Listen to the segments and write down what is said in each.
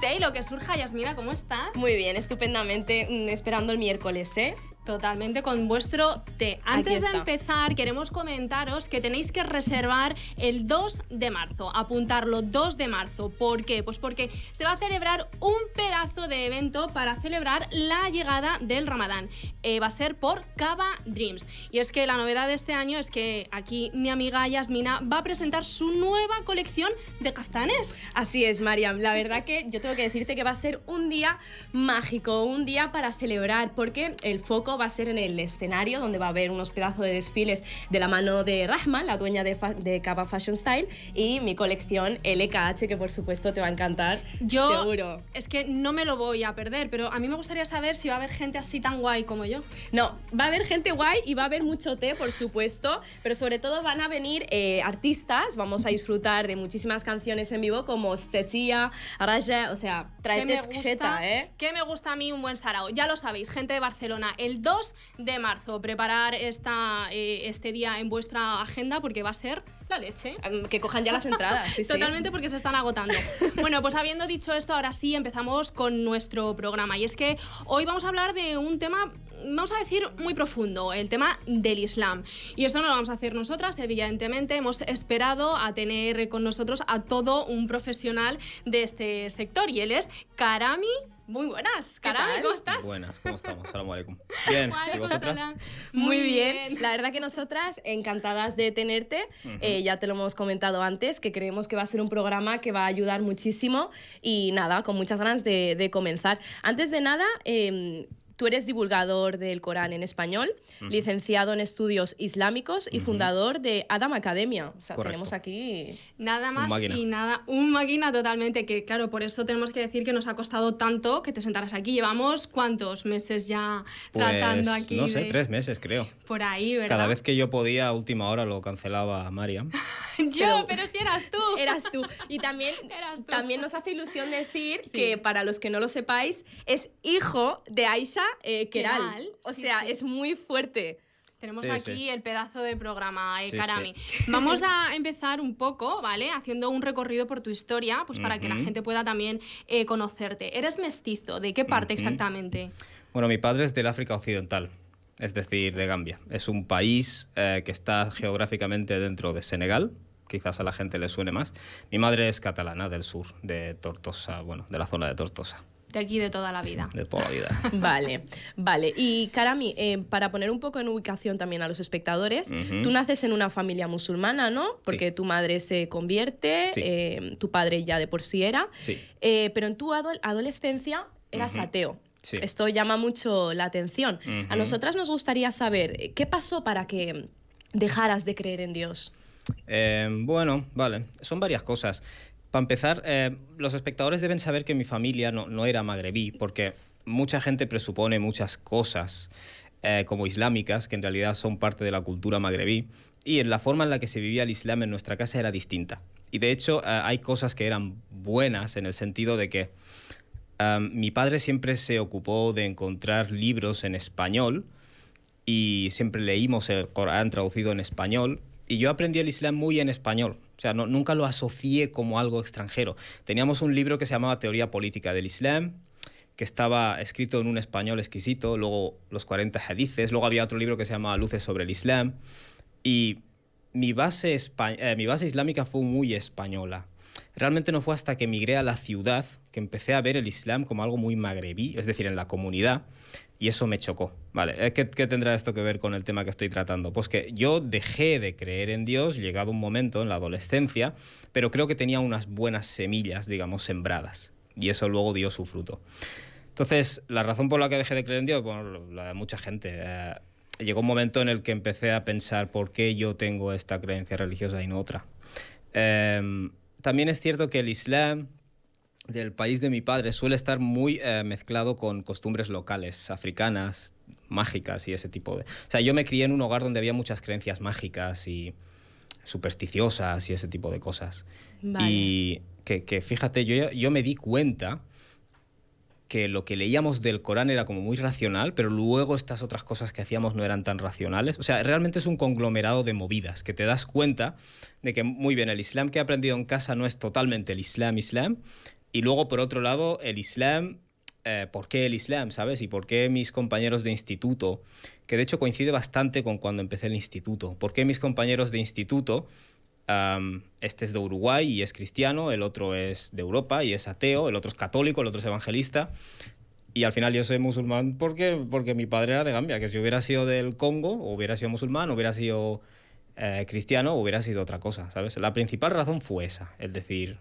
surte y lo que surja. Yasmina, ¿cómo estás? Muy bien, estupendamente, esperando el miércoles, ¿eh? Totalmente, con vuestro té. Antes de empezar, queremos comentaros que tenéis que reservar el 2 de marzo, apuntarlo 2 de marzo. ¿Por qué? Pues porque se va a celebrar un pedazo de evento para celebrar la llegada del Ramadán. Va a ser por Cava Dreams. Y es que la novedad de este año es que aquí mi amiga Yasmina va a presentar su nueva colección de kaftanes. Así es, Mariam. La verdad que yo tengo que decirte que va a ser un día mágico, un día para celebrar, porque el foco va a ser en el escenario, donde va a haber unos pedazos de desfiles de la mano de Rahma, la dueña de Cava Fashion Style, y mi colección LKH, que por supuesto te va a encantar, seguro. Es que no me lo voy a perder, pero a mí me gustaría saber si va a haber gente así tan guay como yo. No, va a haber gente guay y va a haber mucho té, por supuesto, pero sobre todo van a venir artistas. Vamos a disfrutar de muchísimas canciones en vivo como Stetsia, Araja, o sea, tráete xeta, ¿eh? Que me gusta a mí un buen sarao. Ya lo sabéis, gente de Barcelona, el 2 de marzo, preparar este día en vuestra agenda porque va a ser la leche. Que cojan ya las entradas. Sí, Totalmente, porque se están agotando. Bueno, pues habiendo dicho esto, ahora sí empezamos con nuestro programa. Y es que hoy vamos a hablar de un tema, vamos a decir, muy profundo, el tema del Islam. Y esto no lo vamos a hacer nosotras, evidentemente. Hemos esperado a tener con nosotros a todo un profesional de este sector, y él es Karami. Muy buenas, Karami, ¿cómo estás? Buenas, ¿cómo estamos? Salam aleikum. Bien, ¿y vosotras? Muy bien. La verdad que nosotras encantadas de tenerte. Ya te lo hemos comentado antes, que creemos que va a ser un programa que va a ayudar muchísimo y nada, con muchas ganas de comenzar. Antes de nada, tú eres divulgador del Corán en español, licenciado en estudios islámicos y fundador de Adam Academia. O sea, correcto. Tenemos aquí... Nada más y nada, un máquina totalmente, que claro, por eso tenemos que decir que nos ha costado tanto que te sentaras aquí. Llevamos, ¿cuántos meses ya tratando aquí? No sé, 3 meses creo. Por ahí, ¿verdad? Cada vez que yo podía, a última hora lo cancelaba Mariam. Pero si eras tú. Eras tú. Y también nos hace ilusión decir que, para los que no lo sepáis, es hijo de Aisha Keral. O sea, es muy fuerte. Tenemos aquí el pedazo de programa, Karami. Vamos a empezar un poco, ¿vale? Haciendo un recorrido por tu historia, pues para que la gente pueda también conocerte. Eres mestizo, ¿de qué parte exactamente? Bueno, mi padre es del África Occidental, es decir, de Gambia. Es un país que está geográficamente dentro de Senegal. Quizás a la gente le suene más. Mi madre es catalana, del sur, de Tortosa, bueno, de la zona de Tortosa. De aquí, de toda la vida. De toda la vida. Vale. Y Karami, para poner un poco en ubicación también a los espectadores, tú naces en una familia musulmana, ¿no? Porque tu madre se convierte, tu padre ya de por sí era, pero en tu adolescencia eras ateo. Sí. Esto llama mucho la atención. A nosotras nos gustaría saber, ¿qué pasó para que dejaras de creer en Dios? Bueno, vale, son varias cosas. Para empezar, los espectadores deben saber que mi familia no era magrebí, porque mucha gente presupone muchas cosas como islámicas, que en realidad son parte de la cultura magrebí, y en la forma en la que se vivía el Islam en nuestra casa era distinta. Y de hecho hay cosas que eran buenas en el sentido de que mi padre siempre se ocupó de encontrar libros en español y siempre leímos el Corán traducido en español, y yo aprendí el Islam muy en español. O sea, nunca lo asocié como algo extranjero. Teníamos un libro que se llamaba Teoría Política del Islam, que estaba escrito en un español exquisito, luego los 40 hadices, luego había otro libro que se llamaba Luces sobre el Islam, y mi base islámica fue muy española. Realmente no fue hasta que emigré a la ciudad que empecé a ver el Islam como algo muy magrebí, es decir, en la comunidad, y eso me chocó. Vale, ¿qué tendrá esto que ver con el tema que estoy tratando? Pues que yo dejé de creer en Dios llegado un momento en la adolescencia, pero creo que tenía unas buenas semillas, digamos, sembradas, y eso luego dio su fruto. Entonces, la razón por la que dejé de creer en Dios, bueno, la de mucha gente. Llegó un momento en el que empecé a pensar por qué yo tengo esta creencia religiosa y no otra. También es cierto que el Islam del país de mi padre suele estar muy mezclado con costumbres locales, africanas, mágicas y ese tipo de... O sea, yo me crié en un hogar donde había muchas creencias mágicas y supersticiosas y ese tipo de cosas. Vale. Y que fíjate, yo me di cuenta que lo que leíamos del Corán era como muy racional, pero luego estas otras cosas que hacíamos no eran tan racionales. O sea, realmente es un conglomerado de movidas, que te das cuenta de que, muy bien, el Islam que he aprendido en casa no es totalmente el Islam, Y luego, por otro lado, el Islam. ¿Por qué el Islam, sabes? Y por qué mis compañeros de instituto, que de hecho coincide bastante con cuando empecé el instituto, ¿por qué mis compañeros de instituto, este es de Uruguay y es cristiano, el otro es de Europa y es ateo, el otro es católico, el otro es evangelista, y al final yo soy musulmán porque mi padre era de Gambia, que si hubiera sido del Congo, o hubiera sido musulmán, hubiera sido cristiano, o hubiera sido otra cosa, ¿sabes? La principal razón fue esa, es decir,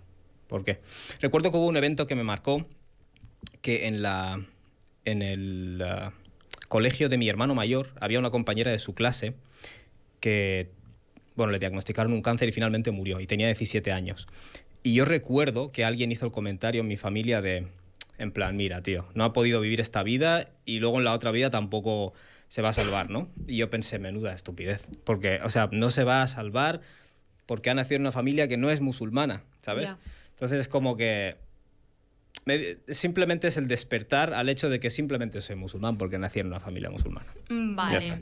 ¿por qué? Recuerdo que hubo un evento que me marcó, que en el colegio de mi hermano mayor había una compañera de su clase que, bueno, le diagnosticaron un cáncer y finalmente murió, y tenía 17 años. Y yo recuerdo que alguien hizo el comentario en mi familia en plan, mira, tío, no ha podido vivir esta vida y luego en la otra vida tampoco se va a salvar, ¿no? Y yo pensé, menuda estupidez, porque, o sea, no se va a salvar porque ha nacido en una familia que no es musulmana, ¿sabes? Yeah. Entonces es como que simplemente es el despertar al hecho de que simplemente soy musulmán porque nací en una familia musulmana. Vale.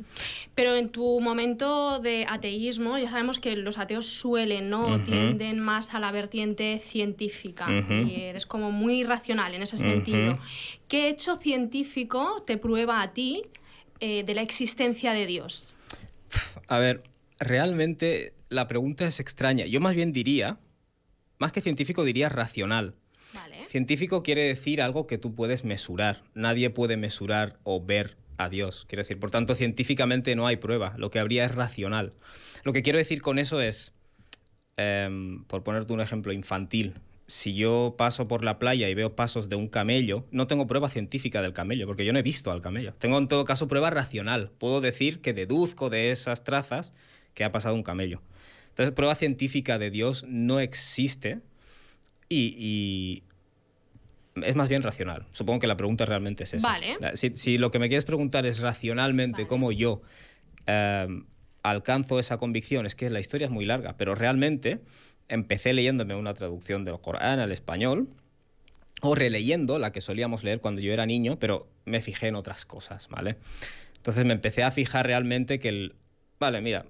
Pero en tu momento de ateísmo, ya sabemos que los ateos suelen, ¿no? Tienden más a la vertiente científica y eres como muy racional en ese sentido. ¿Qué hecho científico te prueba a ti de la existencia de Dios? A ver, realmente la pregunta es extraña. Yo más bien diría, más que científico diría racional. Vale. Científico quiere decir algo que tú puedes mesurar. Nadie puede mesurar o ver a Dios. Quiero decir, por tanto, científicamente no hay prueba. Lo que habría es racional. Lo que quiero decir con eso es, por ponerte un ejemplo infantil, si yo paso por la playa y veo pasos de un camello, no tengo prueba científica del camello, porque yo no he visto al camello. Tengo en todo caso prueba racional. Puedo decir que deduzco de esas trazas que ha pasado un camello. Entonces, prueba científica de Dios no existe. Y es más bien racional. Supongo que la pregunta realmente es esa. Vale. Si lo que me quieres preguntar es racionalmente cómo yo alcanzo esa convicción, es que la historia es muy larga, pero realmente empecé leyéndome una traducción del Corán al español o releyendo la que solíamos leer cuando yo era niño, pero me fijé en otras cosas, ¿vale? Entonces me empecé a fijar realmente que Vale, mira,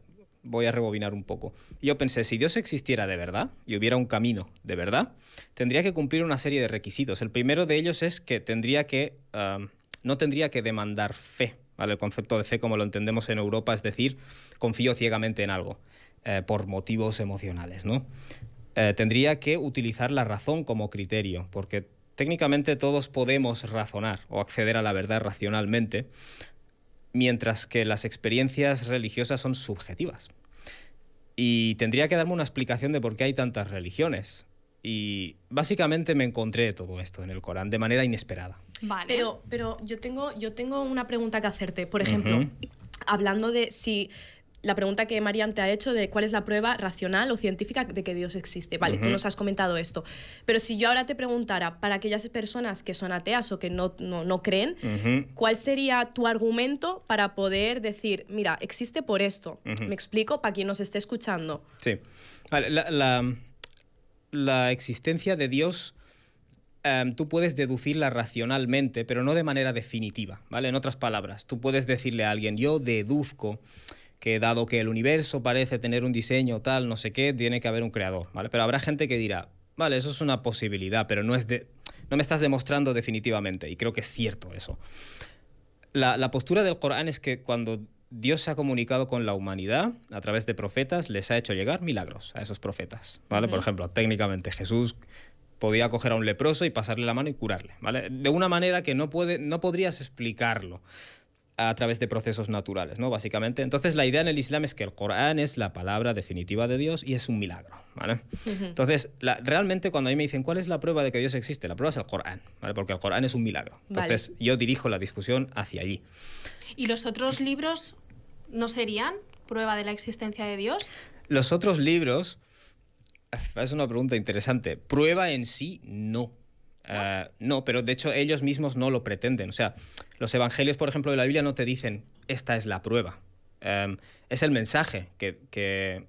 voy a rebobinar un poco. Yo pensé, si Dios existiera de verdad y hubiera un camino de verdad, tendría que cumplir una serie de requisitos. El primero de ellos es que no tendría que demandar fe, ¿vale? El concepto de fe como lo entendemos en Europa, es decir, confío ciegamente en algo por motivos emocionales, ¿no? Tendría que utilizar la razón como criterio, porque técnicamente todos podemos razonar o acceder a la verdad racionalmente, mientras que las experiencias religiosas son subjetivas. Y tendría que darme una explicación de por qué hay tantas religiones. Y básicamente me encontré todo esto en el Corán de manera inesperada. Vale. Pero yo tengo una pregunta que hacerte. Por ejemplo, hablando de si... La pregunta que Mariam te ha hecho de cuál es la prueba racional o científica de que Dios existe. Vale, tú nos has comentado esto. Pero si yo ahora te preguntara, para aquellas personas que son ateas o que no creen, ¿cuál sería tu argumento para poder decir, mira, existe por esto? ¿Me explico? Para quien nos esté escuchando. Sí. Vale, la existencia de Dios... tú puedes deducirla racionalmente, pero no de manera definitiva, ¿vale? En otras palabras, tú puedes decirle a alguien, yo deduzco que dado que el universo parece tener un diseño tal, no sé qué, tiene que haber un creador, ¿vale? Pero habrá gente que dirá, vale, eso es una posibilidad, pero no me estás demostrando definitivamente, y creo que es cierto eso. La postura del Corán es que cuando Dios se ha comunicado con la humanidad a través de profetas, les ha hecho llegar milagros a esos profetas, ¿vale? Por ejemplo, técnicamente Jesús podía coger a un leproso y pasarle la mano y curarle, ¿vale? De una manera que no podrías explicarlo a través de procesos naturales, ¿no? Básicamente. Entonces, la idea en el Islam es que el Corán es la palabra definitiva de Dios y es un milagro, ¿vale? Entonces, realmente cuando a mí me dicen ¿cuál es la prueba de que Dios existe? La prueba es el Corán, ¿vale? Porque el Corán es un milagro. Entonces, yo dirijo la discusión hacia allí. ¿Y los otros libros no serían prueba de la existencia de Dios? Los otros libros... Es una pregunta interesante. Prueba en sí, no. No, pero de hecho ellos mismos no lo pretenden. O sea, los evangelios, por ejemplo, de la Biblia no te dicen esta es la prueba. Es el mensaje que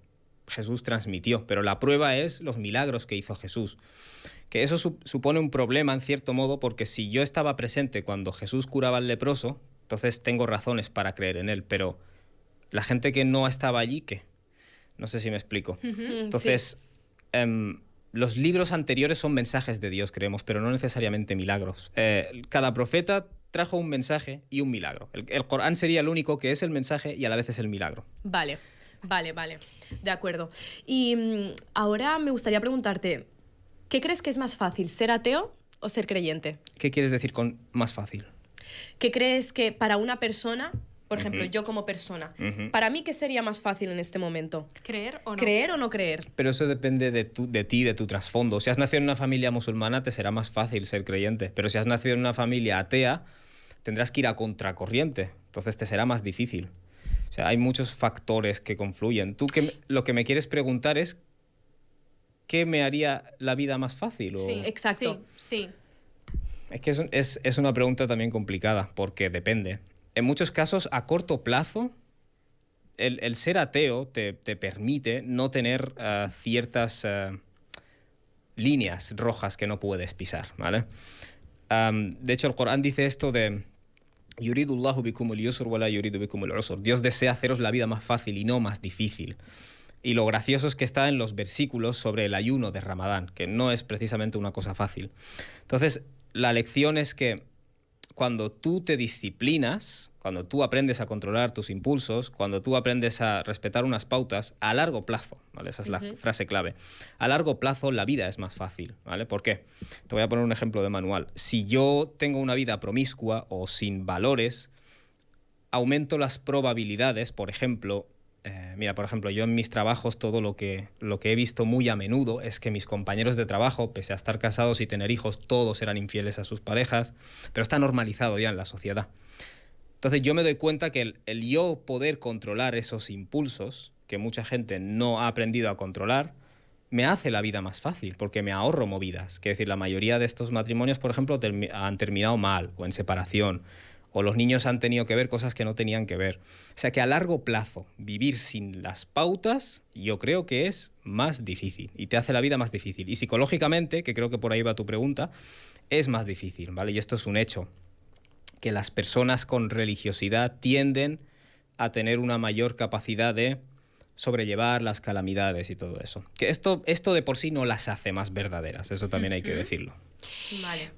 Jesús transmitió, pero la prueba es los milagros que hizo Jesús. Que eso supone un problema, en cierto modo, porque si yo estaba presente cuando Jesús curaba al leproso, entonces tengo razones para creer en él, pero la gente que no estaba allí, ¿qué? No sé si me explico. Entonces... Sí. los libros anteriores son mensajes de Dios, creemos, pero no necesariamente milagros. Cada profeta trajo un mensaje y un milagro. El Corán sería el único que es el mensaje y a la vez es el milagro. Vale. De acuerdo. Y ahora me gustaría preguntarte, ¿qué crees que es más fácil, ser ateo o ser creyente? ¿Qué quieres decir con más fácil? ¿Qué crees que para una persona, por ejemplo, yo como persona, para mí qué sería más fácil en este momento? ¿Creer o no? ¿Creer o no creer? Pero eso depende de ti, de tu trasfondo. Si has nacido en una familia musulmana, te será más fácil ser creyente. Pero si has nacido en una familia atea, tendrás que ir a contracorriente. Entonces te será más difícil. O sea, hay muchos factores que confluyen. Lo que me quieres preguntar es ¿qué me haría la vida más fácil? Sí, exacto. Sí. Es que es una pregunta también complicada, porque depende. En muchos casos, a corto plazo, el ser ateo te permite no tener ciertas líneas rojas que no puedes pisar, ¿vale? De hecho, el Corán dice esto de Yuridullahu bikumul yusr wa la yuridu bikumul usr. Dios desea haceros la vida más fácil y no más difícil. Y lo gracioso es que está en los versículos sobre el ayuno de Ramadán, que no es precisamente una cosa fácil. Entonces, la lección es que cuando tú te disciplinas, cuando tú aprendes a controlar tus impulsos, cuando tú aprendes a respetar unas pautas, a largo plazo, ¿vale? Esa es la frase clave. A largo plazo la vida es más fácil, ¿vale? ¿Por qué? Te voy a poner un ejemplo de manual. Si yo tengo una vida promiscua o sin valores, aumento las probabilidades, por ejemplo, por ejemplo, yo en mis trabajos todo lo que he visto muy a menudo es que mis compañeros de trabajo, pese a estar casados y tener hijos, todos eran infieles a sus parejas, pero está normalizado ya en la sociedad. Entonces yo me doy cuenta que el yo poder controlar esos impulsos, que mucha gente no ha aprendido a controlar, me hace la vida más fácil, porque me ahorro movidas. Quiero decir, la mayoría de estos matrimonios, por ejemplo, han terminado mal o en separación, o los niños han tenido que ver cosas que no tenían que ver. O sea que a largo plazo, vivir sin las pautas, yo creo que es más difícil y te hace la vida más difícil. Y psicológicamente, que creo que por ahí va tu pregunta, es más difícil, ¿vale? Y esto es un hecho, que las personas con religiosidad tienden a tener una mayor capacidad de sobrellevar las calamidades y todo eso. Que esto de por sí no las hace más verdaderas, eso también hay que decirlo.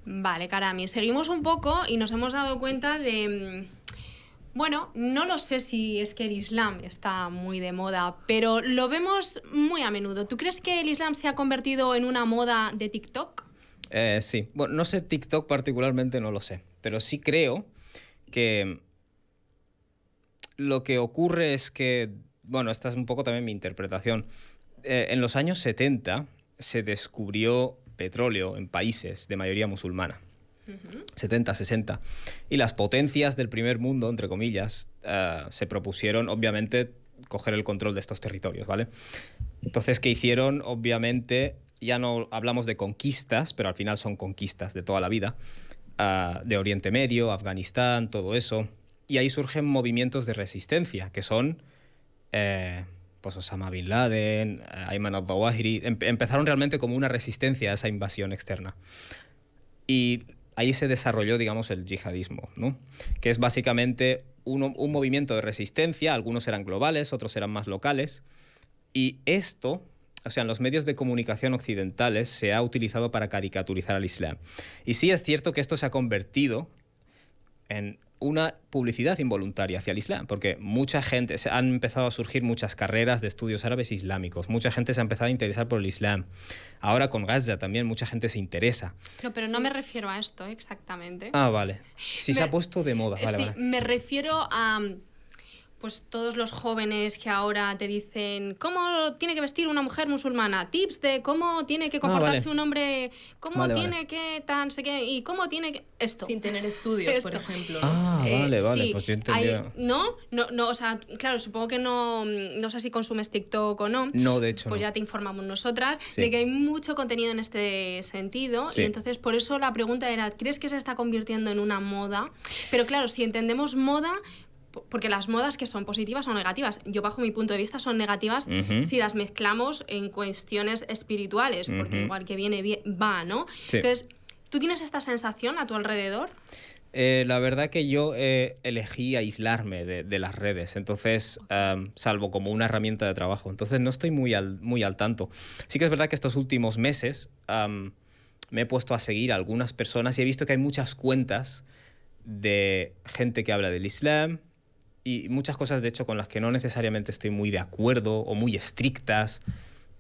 Vale, Karami. Seguimos un poco y nos hemos dado cuenta de... Bueno, no lo sé si es que el Islam está muy de moda, pero lo vemos muy a menudo. ¿Tú crees que el Islam se ha convertido en una moda de TikTok? Sí. Bueno, no sé TikTok particularmente, no lo sé. Pero sí creo que lo que ocurre es que... Bueno, esta es un poco también mi interpretación. En los años 70 se descubrió petróleo en países de mayoría musulmana. 70, 60. Y las potencias del primer mundo, entre comillas, se propusieron, obviamente, coger el control de estos territorios, ¿vale? Entonces, ¿qué hicieron? Obviamente, ya no hablamos de conquistas, pero al final son conquistas de toda la vida, de Oriente Medio, Afganistán, todo eso. Y ahí surgen movimientos de resistencia, que son... pues Osama Bin Laden, Ayman al-Zawahiri, empezaron realmente como una resistencia a esa invasión externa. Y ahí se desarrolló, digamos, el yihadismo, ¿no? Que es básicamente un movimiento de resistencia, algunos eran globales, otros eran más locales, y esto, o sea, en los medios de comunicación occidentales se ha utilizado para caricaturizar al Islam. Y sí es cierto que esto se ha convertido en una publicidad involuntaria hacia el Islam, porque mucha gente, han empezado a surgir muchas carreras de estudios árabes islámicos, mucha gente se ha empezado a interesar por el Islam. Ahora con Gaza también mucha gente se interesa. No, pero no me refiero a esto exactamente. Ah, vale. Sí, se ha puesto de moda. Vale, sí, vale. Me refiero a... pues todos los jóvenes que ahora te dicen cómo tiene que vestir una mujer musulmana, tips de cómo tiene que comportarse un hombre, cómo tiene que tan sé qué y cómo tiene que esto sin tener estudios, por ejemplo. Vale, sí, pues yo entendía. No, o sea, claro, supongo que no sé si consumes TikTok o no. No, de hecho pues no. Ya te informamos nosotras de que hay mucho contenido en este sentido y entonces por eso la pregunta era, ¿crees que se está convirtiendo en una moda? Pero claro, si entendemos moda, porque las modas que son positivas o negativas, yo bajo mi punto de vista son negativas si las mezclamos en cuestiones espirituales, porque igual que viene va, ¿no? Sí. Entonces, ¿tú tienes esta sensación a tu alrededor? La verdad que yo elegí aislarme de las redes, entonces, salvo como una herramienta de trabajo. Entonces no estoy muy al tanto. Sí que es verdad que estos últimos meses me he puesto a seguir a algunas personas y he visto que hay muchas cuentas de gente que habla del Islam y muchas cosas, de hecho, con las que no necesariamente estoy muy de acuerdo o muy estrictas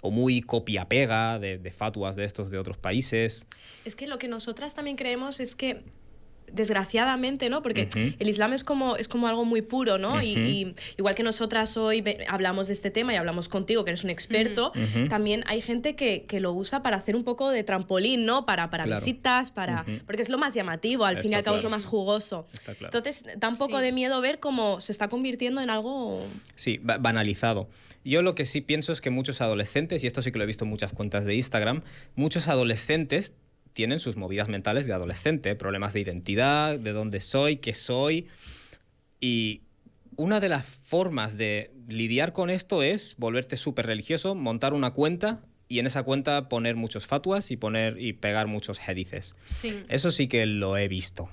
o muy copia-pega de fatuas de estos de otros países. Es que lo que nosotras también creemos es que desgraciadamente, ¿no? Porque el Islam es como algo muy puro, ¿no? Y igual que nosotras hoy hablamos de este tema y hablamos contigo, que eres un experto, también hay gente que lo usa para hacer un poco de trampolín, ¿no? Para visitas, porque es lo más llamativo, al fin y al cabo es lo más jugoso. Entonces, da un poco de miedo ver cómo se está convirtiendo en algo... Sí, banalizado. Yo lo que sí pienso es que muchos adolescentes, y esto sí que lo he visto en muchas cuentas de Instagram, muchos adolescentes tienen sus movidas mentales de adolescente, problemas de identidad, de dónde soy, qué soy. Y una de las formas de lidiar con esto es volverte súper religioso, montar una cuenta y en esa cuenta poner muchos fatuas y pegar muchos hadices. Sí. Eso sí que lo he visto.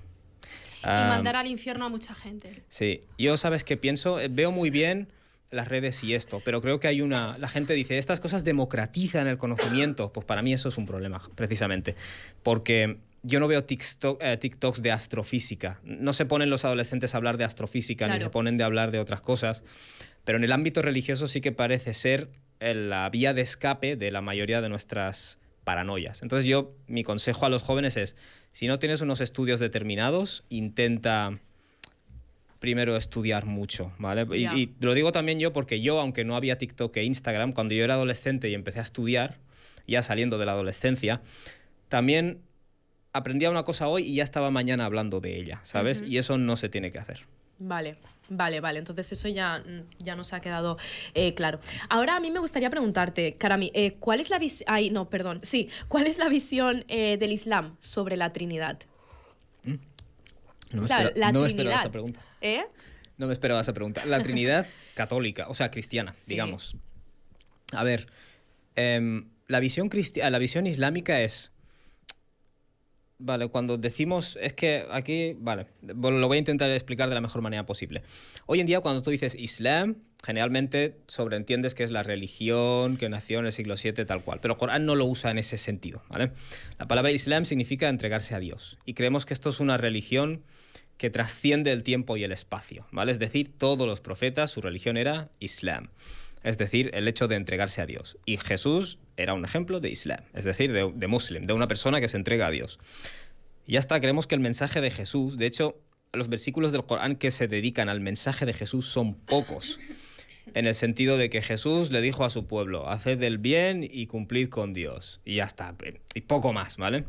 Y mandar al infierno a mucha gente. Sí. Yo, ¿sabes qué pienso? Veo muy bien las redes y esto, pero creo que la gente dice, estas cosas democratizan el conocimiento. Pues para mí eso es un problema, precisamente, porque yo no veo TikToks de astrofísica. No se ponen los adolescentes a hablar de astrofísica, ni se ponen de hablar de otras cosas, pero en el ámbito religioso sí que parece ser la vía de escape de la mayoría de nuestras paranoias. Entonces mi consejo a los jóvenes es, si no tienes unos estudios determinados, intenta primero estudiar mucho, ¿vale? Y lo digo también yo porque yo, aunque no había TikTok e Instagram, cuando yo era adolescente y empecé a estudiar, ya saliendo de la adolescencia, también aprendía una cosa hoy y ya estaba mañana hablando de ella, ¿sabes? Y eso no se tiene que hacer. Vale. Entonces eso ya nos ha quedado claro. Ahora a mí me gustaría preguntarte, Karami, ¿cuál es la visión del Islam sobre la Trinidad? No me esperaba esa pregunta. No me esperaba esa pregunta. La Trinidad católica, o sea, cristiana, digamos. A ver, la visión islámica es... Vale, cuando decimos... Es que aquí... Vale, lo voy a intentar explicar de la mejor manera posible. Hoy en día, cuando tú dices Islam, generalmente sobreentiendes que es la religión que nació en el siglo VII, tal cual. Pero el Corán no lo usa en ese sentido, ¿vale? La palabra Islam significa entregarse a Dios. Y creemos que esto es una religión que trasciende el tiempo y el espacio, ¿vale? Es decir, todos los profetas, su religión era Islam. Es decir, el hecho de entregarse a Dios. Y Jesús era un ejemplo de Islam, es decir, de muslim, de una persona que se entrega a Dios. Y ya está, creemos que el mensaje de Jesús, de hecho, los versículos del Corán que se dedican al mensaje de Jesús son pocos, en el sentido de que Jesús le dijo a su pueblo, haced el bien y cumplid con Dios. Y ya está, y poco más, ¿vale?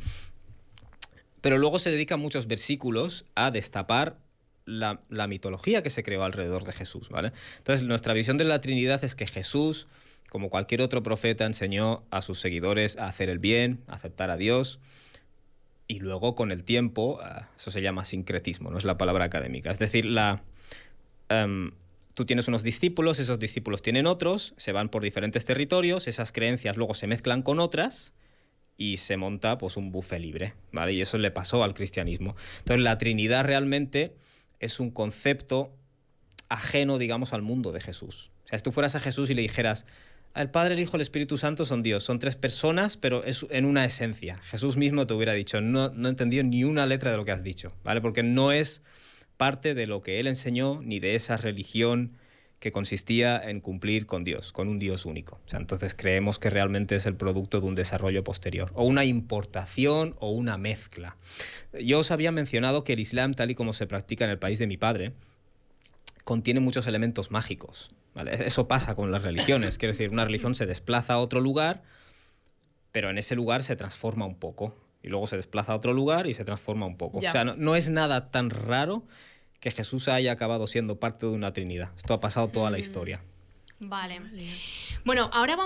Pero luego se dedican muchos versículos a destapar la mitología que se creó alrededor de Jesús, ¿vale? Entonces, nuestra visión de la Trinidad es que Jesús, como cualquier otro profeta, enseñó a sus seguidores a hacer el bien, a aceptar a Dios, y luego, con el tiempo, eso se llama sincretismo, no es la palabra académica. Es decir, tú tienes unos discípulos, esos discípulos tienen otros, se van por diferentes territorios, esas creencias luego se mezclan con otras, y se monta pues un buffet libre, ¿vale? Y eso le pasó al cristianismo. Entonces, la Trinidad realmente es un concepto ajeno, digamos, al mundo de Jesús. O sea, si tú fueras a Jesús y le dijeras, el Padre, el Hijo, el Espíritu Santo son Dios, son tres personas, pero es en una esencia. Jesús mismo te hubiera dicho, no he entendido ni una letra de lo que has dicho, ¿vale? Porque no es parte de lo que él enseñó, ni de esa religión que consistía en cumplir con Dios, con un Dios único. O sea, entonces creemos que realmente es el producto de un desarrollo posterior, o una importación o una mezcla. Yo os había mencionado que el Islam, tal y como se practica en el país de mi padre, contiene muchos elementos mágicos, ¿vale? Eso pasa con las religiones, quiero decir, una religión se desplaza a otro lugar, pero en ese lugar se transforma un poco, y luego se desplaza a otro lugar y se transforma un poco. Ya. O sea, no es nada tan raro que Jesús haya acabado siendo parte de una Trinidad. Esto ha pasado toda la historia. Vale. Bueno, ahora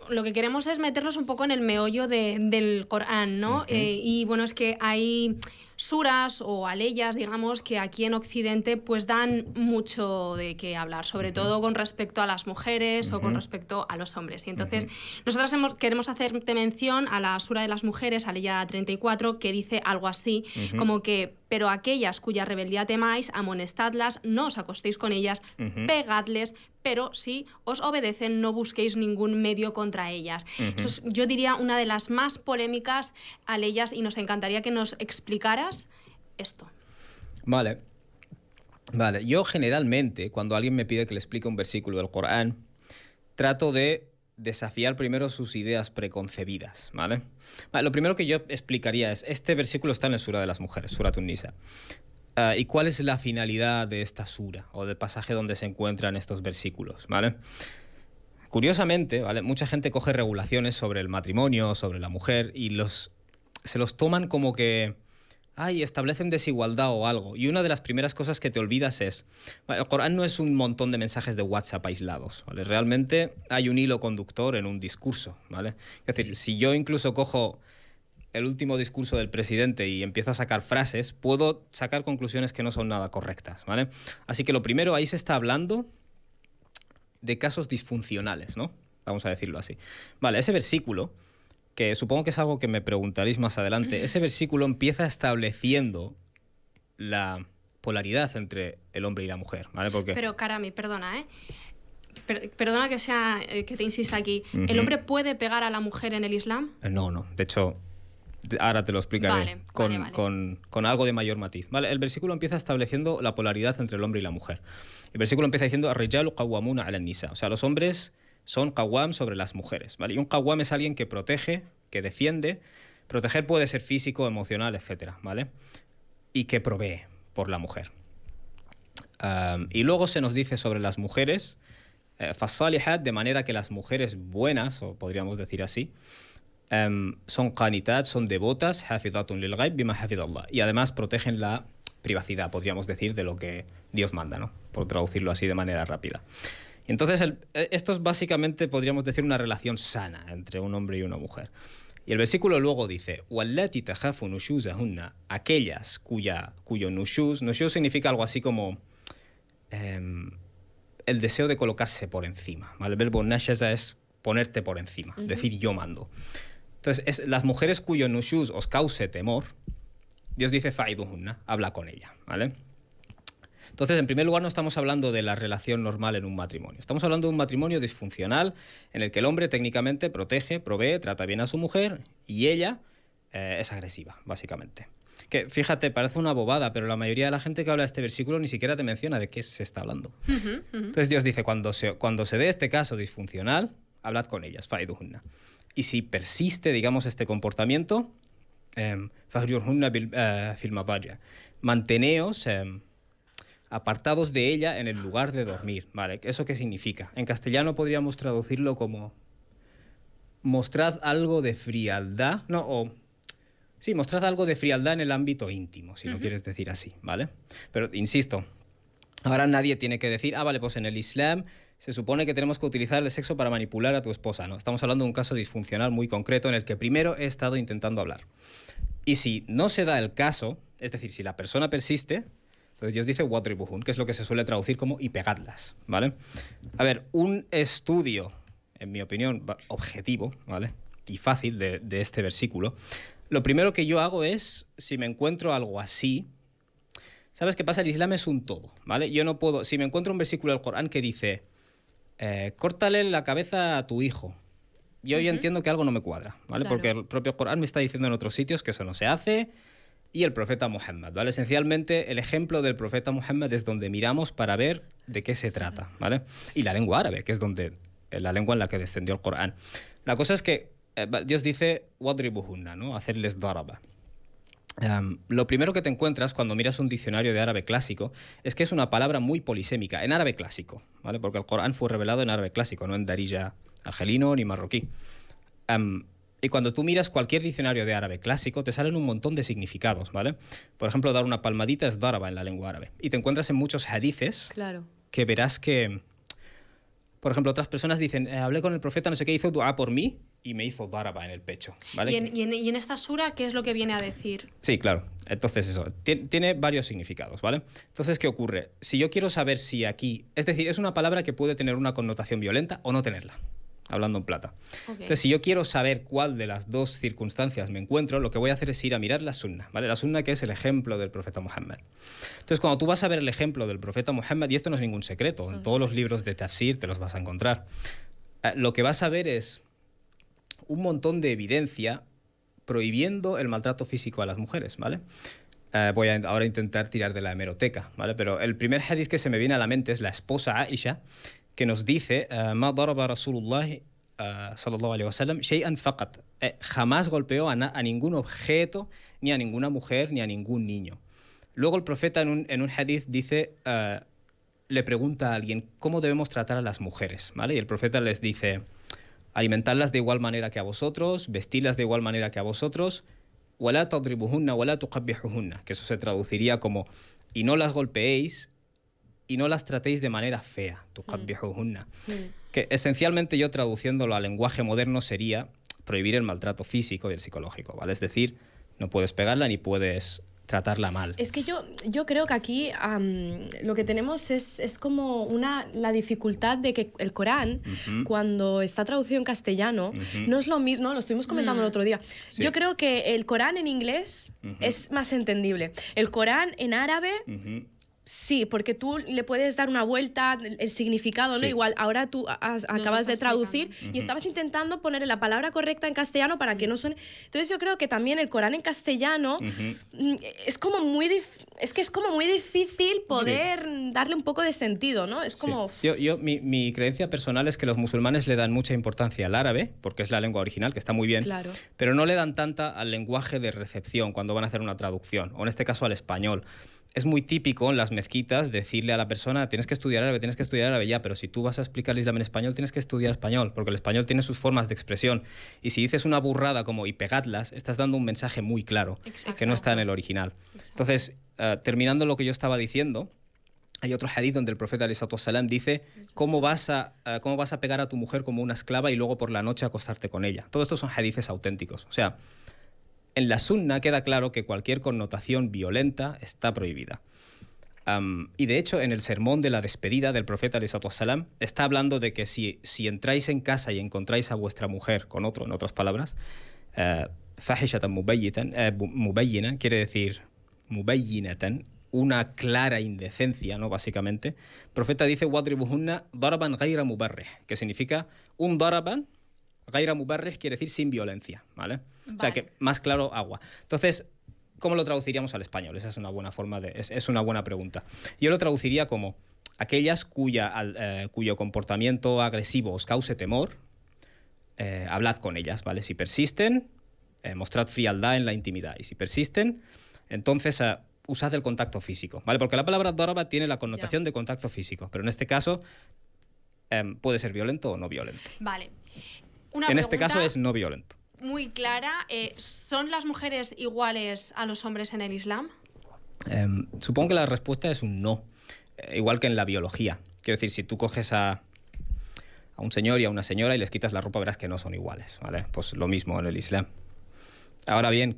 lo que queremos es meternos un poco en el meollo del Corán, ¿no? Y bueno, es que hay suras o aleyas, digamos, que aquí en Occidente pues dan mucho de qué hablar, sobre todo con respecto a las mujeres o con respecto a los hombres. Y entonces nosotros queremos hacerte mención a la sura de las mujeres, aleya 34, que dice algo así, como que pero aquellas cuya rebeldía temáis, amonestadlas, no os acostéis con ellas, pegadles, pero si os obedecen, no busquéis ningún medio contra ellas. Eso es, yo diría, una de las más polémicas a leyes, y nos encantaría que nos explicaras esto. Vale. Yo generalmente, cuando alguien me pide que le explique un versículo del Corán, trato de desafiar primero sus ideas preconcebidas, ¿vale? Lo primero que yo explicaría es, este versículo está en la Sura de las Mujeres, Surat An-Nisa. ¿Y cuál es la finalidad de esta sura o del pasaje donde se encuentran estos versículos, ¿vale? Curiosamente, ¿vale? Mucha gente coge regulaciones sobre el matrimonio, sobre la mujer, y se los toman como que establecen desigualdad o algo. Y una de las primeras cosas que te olvidas es, el Corán no es un montón de mensajes de WhatsApp aislados, ¿vale? Realmente hay un hilo conductor en un discurso, ¿vale? Es decir, si yo incluso cojo el último discurso del presidente y empiezo a sacar frases, puedo sacar conclusiones que no son nada correctas, ¿vale? Así que lo primero, ahí se está hablando de casos disfuncionales, ¿no? Vamos a decirlo así. Vale, ese versículo, que supongo que es algo que me preguntaréis más adelante, ese versículo empieza estableciendo la polaridad entre el hombre y la mujer, ¿vale? Porque... Pero, Karami, perdona, ¿eh? Perdona que te insista aquí. ¿El hombre puede pegar a la mujer en el Islam? No. De hecho, ahora te lo explicaré con algo de mayor matiz. ¿Vale? El versículo empieza estableciendo la polaridad entre el hombre y la mujer. El versículo empieza diciendo Ar-rijalu qawwamuna 'ala an-nisa. O sea, los hombres son qawwam sobre las mujeres, ¿vale? Y un qawwam es alguien que protege, que defiende. Proteger puede ser físico, emocional, etcétera, ¿vale? Y que provee por la mujer. Y luego se nos dice sobre las mujeres, fasalihat, de manera que las mujeres buenas, o podríamos decir así, son qanitat, son devotas, hafizatun lil ghaib bima hafidallah, y además protegen la privacidad, podríamos decir, de lo que Dios manda, ¿no? Por traducirlo así de manera rápida. Y entonces esto es básicamente, podríamos decir, una relación sana entre un hombre y una mujer. Y el versículo luego dice, wallati takhafu nushuzahunna, aquellas cuyo nushuz significa algo así como el deseo de colocarse por encima, ¿vale? El verbo nashaza es ponerte por encima, decir yo mando. Entonces, las mujeres cuyo nushuz os cause temor, Dios dice fa'iduhunna, habla con ella, ¿vale? Entonces, en primer lugar, no estamos hablando de la relación normal en un matrimonio. Estamos hablando de un matrimonio disfuncional en el que el hombre técnicamente protege, provee, trata bien a su mujer y ella es agresiva, básicamente. Que, fíjate, parece una bobada, pero la mayoría de la gente que habla de este versículo ni siquiera te menciona de qué se está hablando. Entonces, Dios dice, cuando se dé este caso disfuncional, hablad con ellas, fa'iduhunna. Y si persiste, digamos, este comportamiento, fahjurhunna fil madaja, manteneos apartados de ella en el lugar de dormir, ¿vale? ¿Eso qué significa? En castellano podríamos traducirlo como mostrad algo de frialdad, mostrad algo de frialdad en el ámbito íntimo, si lo quieres decir así, ¿vale? Pero, insisto, ahora nadie tiene que decir, vale, pues en el Islam se supone que tenemos que utilizar el sexo para manipular a tu esposa, ¿no? Estamos hablando de un caso disfuncional muy concreto en el que primero he estado intentando hablar. Y si no se da el caso, es decir, si la persona persiste, entonces Dios dice wadribuhun, que es lo que se suele traducir como y pegadlas, ¿vale? A ver, un estudio, en mi opinión, objetivo, ¿vale? Y fácil de este versículo, lo primero que yo hago es, si me encuentro algo así, ¿sabes qué pasa? El Islam es un todo, ¿vale? Yo no puedo, si me encuentro un versículo del Corán que dice córtale la cabeza a tu hijo, yo ya entiendo que algo no me cuadra, ¿vale? Claro. Porque el propio Corán me está diciendo en otros sitios que eso no se hace, y el profeta Muhammad, ¿vale? Esencialmente, el ejemplo del profeta Muhammad es donde miramos para ver de qué se trata, ¿vale? Y la lengua árabe, que es la lengua en la que descendió el Corán. La cosa es que Dios dice wadribuhunna, ¿no? Hacerles daraba. Lo primero que te encuentras cuando miras un diccionario de árabe clásico es que es una palabra muy polisémica, en árabe clásico, ¿vale? Porque el Corán fue revelado en árabe clásico, no en darija argelino ni marroquí. Y cuando tú miras cualquier diccionario de árabe clásico, te salen un montón de significados, ¿vale? Por ejemplo, dar una palmadita es daraba en la lengua árabe. Y te encuentras en muchos hadices que verás que, por ejemplo, otras personas dicen, hablé con el profeta, no sé qué, hizo dua por mí y me hizo daraba en el pecho, ¿vale? ¿Y en esta sura qué es lo que viene a decir? Sí, claro. Entonces eso, tiene varios significados, ¿vale? Entonces, ¿qué ocurre? Si yo quiero saber si aquí... Es decir, es una palabra que puede tener una connotación violenta o no tenerla, ¿vale? Por ejemplo, otras personas dicen, hablé con el profeta, no sé qué, hizo dua por mí y me hizo daraba en el pecho, ¿vale? Y en esta sura, ¿qué es lo que viene a decir? Sí, claro. Entonces eso, tiene varios significados, ¿vale? Entonces, ¿qué ocurre? Si yo quiero saber si aquí... Es decir, es una palabra que puede tener una connotación violenta o no tenerla, hablando en plata. Okay. Entonces, si yo quiero saber cuál de las dos circunstancias me encuentro, lo que voy a hacer es ir a mirar la sunna, ¿vale? La sunna, que es el ejemplo del profeta Muhammad. Entonces, cuando tú vas a ver el ejemplo del profeta Muhammad, y esto no es ningún secreto, en todos los libros de tafsir te los vas a encontrar, lo que vas a ver es un montón de evidencia prohibiendo el maltrato físico a las mujeres, ¿vale? Voy a ahora intentar tirar de la hemeroteca, ¿vale? Pero el primer hadith que se me viene a la mente es la esposa Aisha, que nos dice ma daraba Rasulullah sallallahu alaihi wasallam shay'an faqat. Jamás golpeó a ningún objeto, ni a ninguna mujer, ni a ningún niño. Luego el profeta en un hadith dice, le pregunta a alguien cómo debemos tratar a las mujeres, ¿vale? Y el profeta les dice, alimentarlas de igual manera que a vosotros, vestirlas de igual manera que a vosotros, wala tadribuhunna wala tuqabbihuhunna, que eso se traduciría como, y no las golpeéis y no las tratéis de manera fea, tuqabbihuhunna. Que esencialmente, yo traduciéndolo al lenguaje moderno, sería prohibir el maltrato físico y el psicológico, ¿vale? Es decir, no puedes pegarla ni puedes tratarla mal. Es que yo creo que aquí lo que tenemos es como la dificultad de que el Corán, cuando está traducido en castellano, no es lo mismo, lo estuvimos comentando el otro día. Sí. Yo creo que el Corán en inglés es más entendible. El Corán en árabe... Sí, porque tú le puedes dar una vuelta, el significado, ¿no? Sí. Igual, ahora tú acabas de traducir y estabas intentando ponerle la palabra correcta en castellano para que no suene... Entonces yo creo que también el Corán en castellano es como muy difícil poder darle un poco de sentido, ¿no? Es como... Sí. Mi creencia personal es que los musulmanes le dan mucha importancia al árabe, porque es la lengua original, que está muy bien, Claro. pero no le dan tanta al lenguaje de recepción cuando van a hacer una traducción, o en este caso al español. Es muy típico en las mezquitas decirle a la persona, tienes que estudiar árabe ya, pero si tú vas a explicar el Islam en español, tienes que estudiar español, porque el español tiene sus formas de expresión. Y si dices una burrada como y pegadlas, estás dando un mensaje muy claro, que no está en el original. Exacto. Entonces, terminando lo que yo estaba diciendo, hay otro hadith donde el profeta alayhi salatu wassalam dice cómo vas a pegar a tu mujer como una esclava y luego por la noche acostarte con ella. Todos estos son hadices auténticos. O sea, en la sunna queda claro que cualquier connotación violenta está prohibida. Y de hecho, en el sermón de la despedida del profeta alayhi salatu wassalam, está hablando de que si entráis en casa y encontráis a vuestra mujer con otro, en otras palabras, fahishatan mubayyinan, quiere decir mubayyinatan, una clara indecencia, ¿no? Básicamente. El profeta dice wadribuhunna daraban ghayra mubarrih, que significa un daraban ghayra mubarrih, quiere decir sin violencia, ¿vale? O sea que más claro, agua. Entonces, ¿cómo lo traduciríamos al español? Esa es una buena forma es una buena pregunta. Yo lo traduciría como aquellas cuyo comportamiento agresivo os cause temor, hablad con ellas, ¿vale? Si persisten, mostrad frialdad en la intimidad. Y si persisten, entonces usad el contacto físico, ¿vale? Porque la palabra daraba tiene la connotación de contacto físico, pero en este caso puede ser violento o no violento. Vale. En este caso es no violento. Muy clara. ¿Son las mujeres iguales a los hombres en el Islam? Supongo que la respuesta es un no. Igual que en la biología. Quiero decir, si tú coges a un señor y a una señora y les quitas la ropa, verás que no son iguales, ¿vale? Pues lo mismo en el Islam. Ahora bien,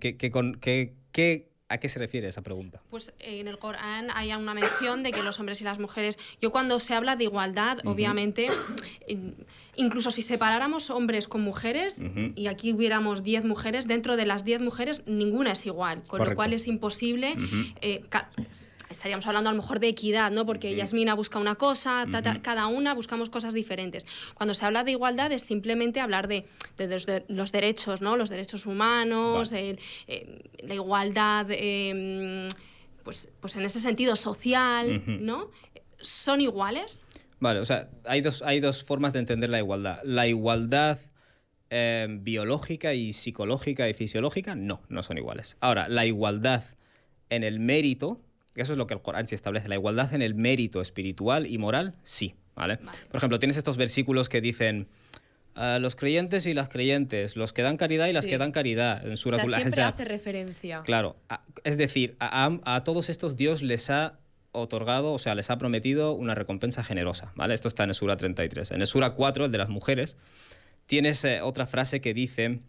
¿a qué se refiere esa pregunta? Pues en el Corán hay una mención de que los hombres y las mujeres... Yo cuando se habla de igualdad, obviamente, incluso si separáramos hombres con mujeres y aquí hubiéramos 10 mujeres, dentro de las 10 mujeres ninguna es igual, con Correcto. lo cual es imposible... estaríamos hablando a lo mejor de equidad, ¿no? Porque Yasmina busca una cosa, cada una buscamos cosas diferentes. Cuando se habla de igualdad es simplemente hablar de los derechos, ¿no? Los derechos humanos, Vale. La igualdad, pues en ese sentido social, ¿no? ¿Son iguales? Vale, o sea, hay dos formas de entender la igualdad. La igualdad biológica y psicológica y fisiológica, no son iguales. Ahora, la igualdad en el mérito... Eso es lo que el Corán sí establece. La igualdad en el mérito espiritual y moral, sí, ¿vale? Por ejemplo, tienes estos versículos que dicen los creyentes y las creyentes, los que dan caridad y las que dan caridad. En Suratul Ahzab. Siempre hace referencia. Claro. Es decir, a todos estos Dios les ha otorgado, o sea, les ha prometido una recompensa generosa, ¿vale? Esto está en el Sura 33. En el Sura 4, el de las mujeres, tienes otra frase que dice...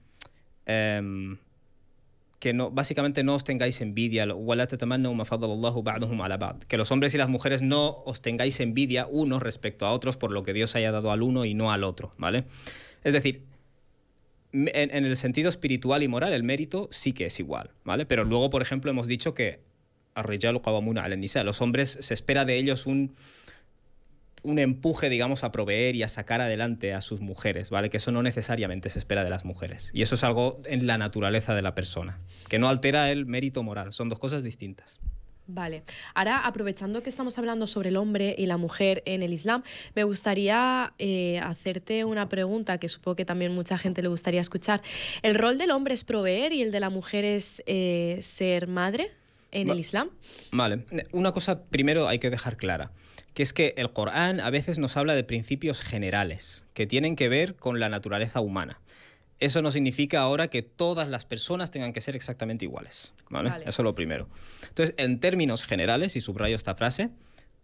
que básicamente no os tengáis envidia, que los hombres y las mujeres no os tengáis envidia unos respecto a otros por lo que Dios haya dado al uno y no al otro, ¿vale? Es decir, en el sentido espiritual y moral, el mérito sí que es igual, ¿vale? Pero luego, por ejemplo, hemos dicho que ar-rijalu qawwamuna 'ala an-nisa, los hombres se espera de ellos un empuje, digamos, a proveer y a sacar adelante a sus mujeres, ¿vale? Que eso no necesariamente se espera de las mujeres. Y eso es algo en la naturaleza de la persona, que no altera el mérito moral. Son dos cosas distintas. Vale. Ahora, aprovechando que estamos hablando sobre el hombre y la mujer en el Islam, me gustaría hacerte una pregunta que supongo que también mucha gente le gustaría escuchar. ¿El rol del hombre es proveer y el de la mujer es ser madre en el Islam? Vale. Una cosa primero hay que dejar clara, que es que el Corán a veces nos habla de principios generales que tienen que ver con la naturaleza humana. Eso no significa ahora que todas las personas tengan que ser exactamente iguales, ¿vale? Eso es lo primero. Entonces, en términos generales, y subrayo esta frase,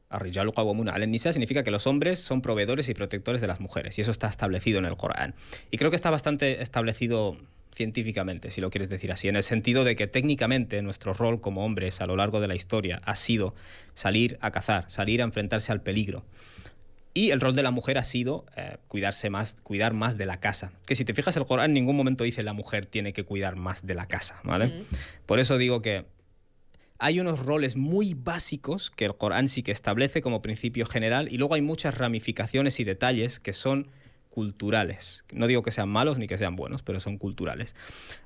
ar-rijalu qawwamuna 'ala an-nisa, significa que los hombres son proveedores y protectores de las mujeres, y eso está establecido en el Corán. Y creo que está bastante establecido científicamente, si lo quieres decir así, en el sentido de que técnicamente nuestro rol como hombres a lo largo de la historia ha sido salir a cazar, salir a enfrentarse al peligro. Y el rol de la mujer ha sido cuidar más de la casa. Que si te fijas, el Corán en ningún momento dice la mujer tiene que cuidar más de la casa, ¿vale? Por eso digo que hay unos roles muy básicos que el Corán sí que establece como principio general, y luego hay muchas ramificaciones y detalles que son culturales. No digo que sean malos ni que sean buenos, pero son culturales.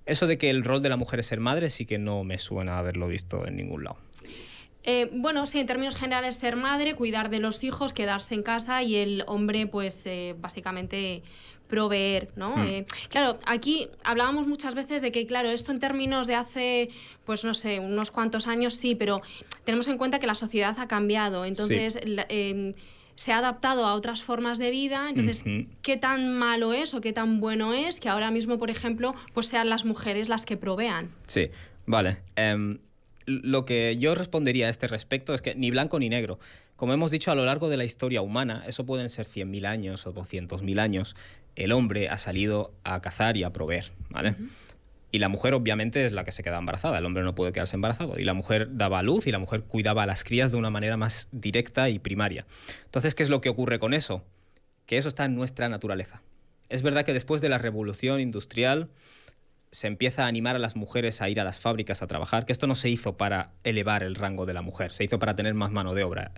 Eso de que el rol de la mujer es ser madre sí que no me suena haberlo visto en ningún lado. Bueno, sí, en términos generales ser madre, cuidar de los hijos, quedarse en casa, y el hombre, pues básicamente proveer, ¿no? Claro, aquí hablábamos muchas veces de que, claro, esto en términos de hace, pues no sé, unos cuantos años sí, pero tenemos en cuenta que la sociedad ha cambiado, entonces se ha adaptado a otras formas de vida, entonces, ¿qué tan malo es o qué tan bueno es que ahora mismo, por ejemplo, pues sean las mujeres las que provean? Sí, vale. Lo que yo respondería a este respecto es que ni blanco ni negro. Como hemos dicho, a lo largo de la historia humana, eso pueden ser 100.000 años o 200.000 años, el hombre ha salido a cazar y a proveer, ¿vale? Y la mujer obviamente es la que se queda embarazada, el hombre no puede quedarse embarazado. Y la mujer daba a luz y la mujer cuidaba a las crías de una manera más directa y primaria. Entonces, ¿qué es lo que ocurre con eso? Que eso está en nuestra naturaleza. Es verdad que después de la revolución industrial se empieza a animar a las mujeres a ir a las fábricas a trabajar, que esto no se hizo para elevar el rango de la mujer, se hizo para tener más mano de obra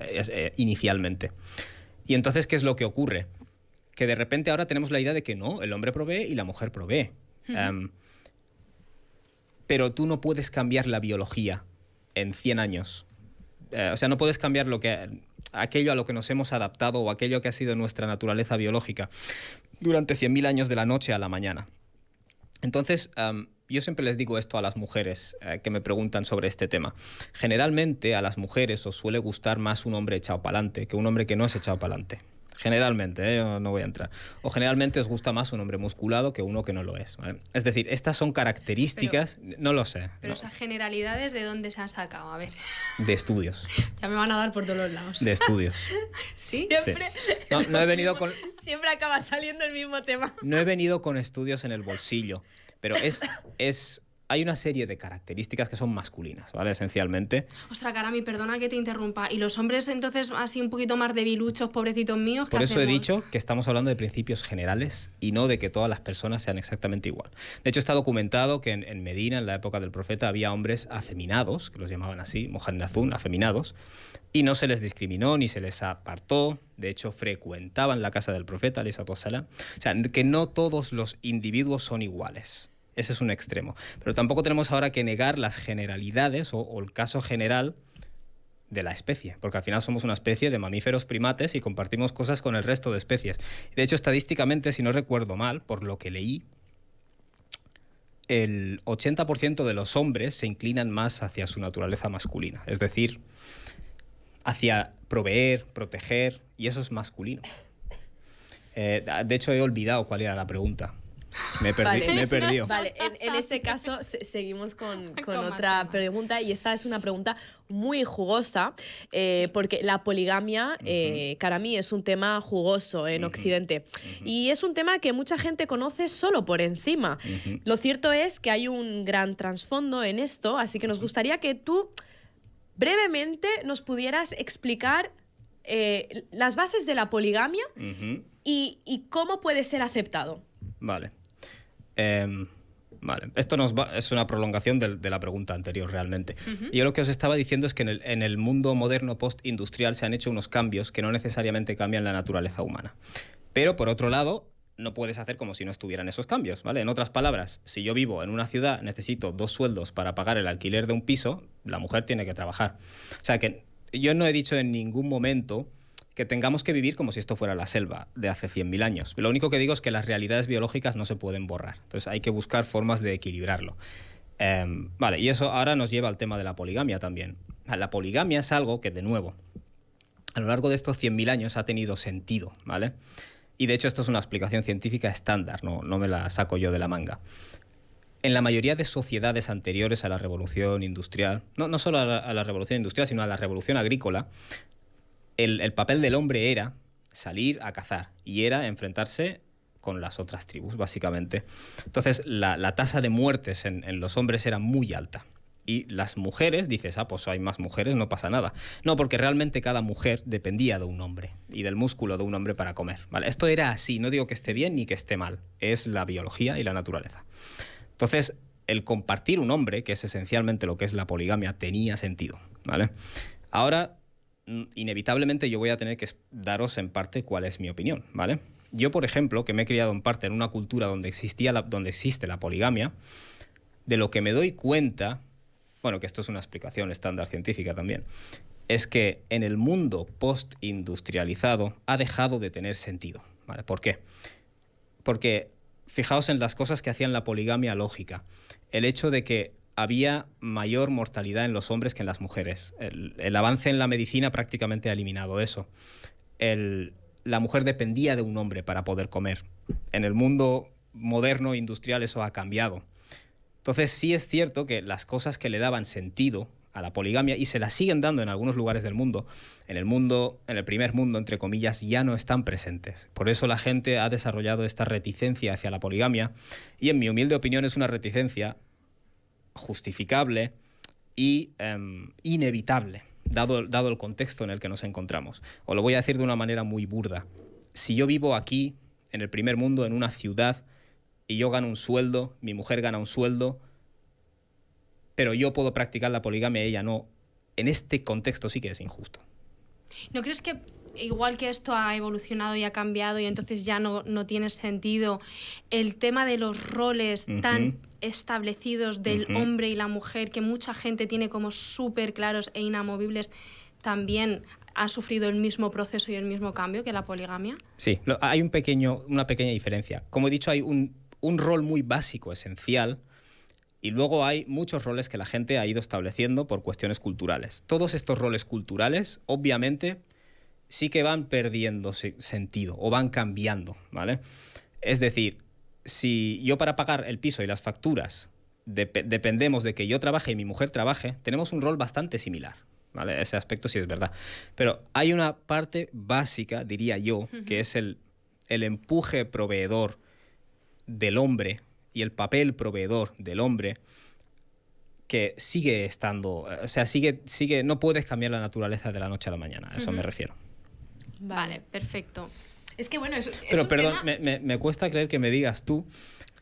inicialmente. Y entonces, ¿qué es lo que ocurre? Que de repente ahora tenemos la idea de que no, el hombre provee y la mujer provee. Pero tú no puedes cambiar la biología en 100 años. O sea, no puedes cambiar aquello a lo que nos hemos adaptado o aquello que ha sido nuestra naturaleza biológica durante 100.000 años de la noche a la mañana. Entonces, yo siempre les digo esto a las mujeres que me preguntan sobre este tema. Generalmente a las mujeres os suele gustar más un hombre echado para adelante que un hombre que no es echado para adelante. Generalmente, no voy a entrar. O generalmente os gusta más un hombre musculado que uno que no lo es, ¿vale? Es decir, estas son características, no lo sé. Pero esas generalidades, ¿de dónde se han sacado? A ver. De estudios. Ya me van a dar por todos los lados. De estudios. ¿Sí? Siempre. Sí. No he venido con... Siempre acaba saliendo el mismo tema. No he venido con estudios en el bolsillo, pero hay una serie de características que son masculinas, ¿vale? Esencialmente. Ostras, Karami, perdona que te interrumpa. ¿Y los hombres entonces así un poquito más debiluchos, pobrecitos míos? Por eso he dicho que estamos hablando de principios generales y no de que todas las personas sean exactamente igual. De hecho, está documentado que en Medina, en la época del profeta, había hombres afeminados, que los llamaban así, mujannazun, afeminados, y no se les discriminó ni se les apartó. De hecho, frecuentaban la casa del profeta, alayhi salatu wassalam. O sea, que no todos los individuos son iguales. Ese es un extremo. Pero tampoco tenemos ahora que negar las generalidades o el caso general de la especie, porque al final somos una especie de mamíferos primates y compartimos cosas con el resto de especies. De hecho, estadísticamente, si no recuerdo mal, por lo que leí, el 80% de los hombres se inclinan más hacia su naturaleza masculina, es decir, hacia proveer, proteger, y eso es masculino. De hecho, he olvidado cuál era la pregunta. Me he perdido. Vale, en ese caso seguimos con otra pregunta, y esta es una pregunta muy jugosa, porque la poligamia, Karami, es un tema jugoso en Occidente, y es un tema que mucha gente conoce solo por encima. Lo cierto es que hay un gran trasfondo en esto, así que nos gustaría que tú brevemente nos pudieras explicar las bases de la poligamia y cómo puede ser aceptado. Vale. Vale. Esto es una prolongación de la pregunta anterior, realmente. Y yo lo que os estaba diciendo es que en el mundo moderno post-industrial se han hecho unos cambios que no necesariamente cambian la naturaleza humana. Pero, por otro lado, no puedes hacer como si no estuvieran esos cambios, ¿vale? En otras palabras, si yo vivo en una ciudad, necesito 2 sueldos para pagar el alquiler de un piso, la mujer tiene que trabajar. O sea, que yo no he dicho en ningún momento que tengamos que vivir como si esto fuera la selva de hace 100.000 años. Lo único que digo es que las realidades biológicas no se pueden borrar. Entonces hay que buscar formas de equilibrarlo. Vale, y eso ahora nos lleva al tema de la poligamia también. La poligamia es algo que, de nuevo, a lo largo de estos 100.000 años ha tenido sentido, ¿vale? Y de hecho esto es una explicación científica estándar, no me la saco yo de la manga. En la mayoría de sociedades anteriores a la revolución industrial, no solo a la revolución industrial, sino a la revolución agrícola, el papel del hombre era salir a cazar y era enfrentarse con las otras tribus, básicamente. Entonces, la tasa de muertes en los hombres era muy alta. Y las mujeres, dices, pues hay más mujeres, no pasa nada. No, porque realmente cada mujer dependía de un hombre y del músculo de un hombre para comer, ¿vale? Esto era así, no digo que esté bien ni que esté mal, es la biología y la naturaleza. Entonces, el compartir un hombre, que es esencialmente lo que es la poligamia, tenía sentido, ¿vale? Ahora, inevitablemente yo voy a tener que daros en parte cuál es mi opinión, ¿vale? Yo, por ejemplo, que me he criado en parte en una cultura donde existe la poligamia, de lo que me doy cuenta, bueno, que esto es una explicación estándar científica también, es que en el mundo post-industrializado ha dejado de tener sentido, ¿vale? ¿Por qué? Porque fijaos en las cosas que hacían la poligamia lógica. El hecho de que había mayor mortalidad en los hombres que en las mujeres. El avance en la medicina prácticamente ha eliminado eso. La mujer dependía de un hombre para poder comer. En el mundo moderno industrial eso ha cambiado. Entonces sí es cierto que las cosas que le daban sentido a la poligamia, y se las siguen dando en algunos lugares del mundo, en el primer mundo, entre comillas, ya no están presentes. Por eso la gente ha desarrollado esta reticencia hacia la poligamia, y en mi humilde opinión es una reticencia justificable y inevitable, dado el contexto en el que nos encontramos. Os lo voy a decir de una manera muy burda. Si yo vivo aquí, en el primer mundo, en una ciudad, y yo gano un sueldo, mi mujer gana un sueldo, pero yo puedo practicar la poligamia y ella no, en este contexto sí que es injusto. ¿No crees que igual que esto ha evolucionado y ha cambiado y entonces ya no tiene sentido el tema de los roles tan establecidos del hombre y la mujer, que mucha gente tiene como súper claros e inamovibles, también ha sufrido el mismo proceso y el mismo cambio que la poligamia? Sí, hay una pequeña diferencia. Como he dicho, hay un rol muy básico, esencial, y luego hay muchos roles que la gente ha ido estableciendo por cuestiones culturales. Todos estos roles culturales, obviamente, sí que van perdiendo sentido o van cambiando, ¿vale? Es decir, si yo para pagar el piso y las facturas dependemos de que yo trabaje y mi mujer trabaje, tenemos un rol bastante similar, ¿vale? Ese aspecto sí es verdad. Pero hay una parte básica, diría yo, que es el empuje proveedor del hombre y el papel proveedor del hombre, que sigue estando, o sea, sigue, no puedes cambiar la naturaleza de la noche a la mañana, a eso me refiero. Vale, perfecto. Es que bueno, pero perdón, me cuesta creer que me digas tú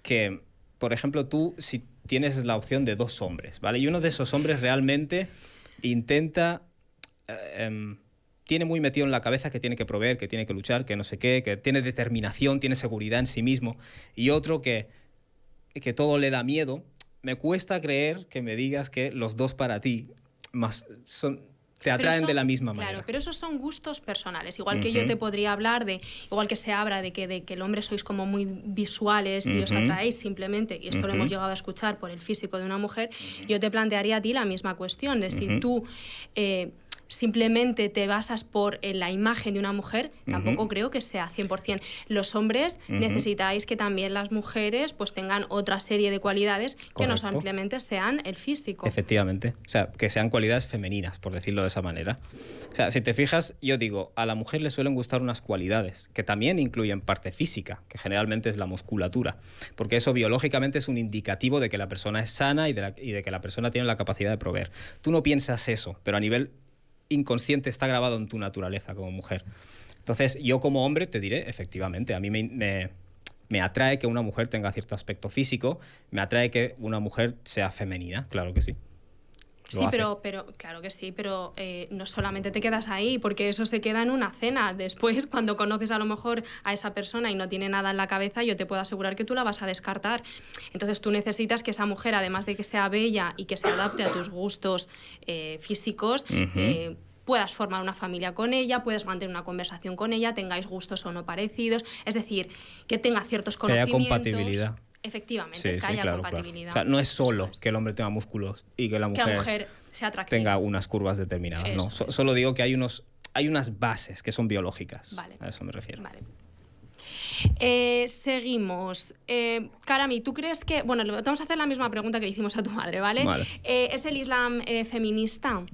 que, por ejemplo, tú si tienes la opción de 2 hombres, ¿vale? Y uno de esos hombres realmente intenta, tiene muy metido en la cabeza que tiene que proveer, que tiene que luchar, que no sé qué, que tiene determinación, tiene seguridad en sí mismo, y otro que todo le da miedo. Me cuesta creer que me digas que los dos para ti te atraen de la misma manera. Claro, pero esos son gustos personales. Igual que yo te podría hablar igual que se habla de que el hombre sois como muy visuales y os atraéis simplemente, y esto lo hemos llegado a escuchar por el físico de una mujer, yo te plantearía a ti la misma cuestión, de si tú simplemente te basas por la imagen de una mujer, tampoco creo que sea 100%. Los hombres necesitáis que también las mujeres pues tengan otra serie de cualidades. Correcto. Que no simplemente sean el físico. Efectivamente, o sea, que sean cualidades femeninas, por decirlo de esa manera. O sea, si te fijas, yo digo, a la mujer le suelen gustar unas cualidades que también incluyen parte física, que generalmente es la musculatura, porque eso biológicamente es un indicativo de que la persona es sana y de que la persona tiene la capacidad de proveer. Tú no piensas eso, pero a nivel inconsciente está grabado en tu naturaleza como mujer. Entonces, yo como hombre te diré, efectivamente, a mí Me atrae que una mujer tenga cierto aspecto físico, me atrae que una mujer sea femenina, claro que sí. Sí, pero claro que sí, pero no solamente te quedas ahí, porque eso se queda en una cena. Después, cuando conoces a lo mejor a esa persona y no tiene nada en la cabeza, yo te puedo asegurar que tú la vas a descartar. Entonces tú necesitas que esa mujer, además de que sea bella y que se adapte a tus gustos físicos, puedas formar una familia con ella, puedas mantener una conversación con ella, tengáis gustos o no parecidos, es decir, que tenga ciertos conocimientos. Que haya compatibilidad. Efectivamente, sí, que haya claro, compatibilidad. Claro. O sea, no es solo que el hombre tenga músculos y que la mujer sea atractiva, tenga unas curvas determinadas. No, solo digo que hay unas bases que son biológicas. Vale. A eso me refiero. Vale. Seguimos. Karami, ¿tú crees que...? Bueno, vamos a hacer la misma pregunta que le hicimos a tu madre, ¿vale? Vale. ¿Es el Islam feminista?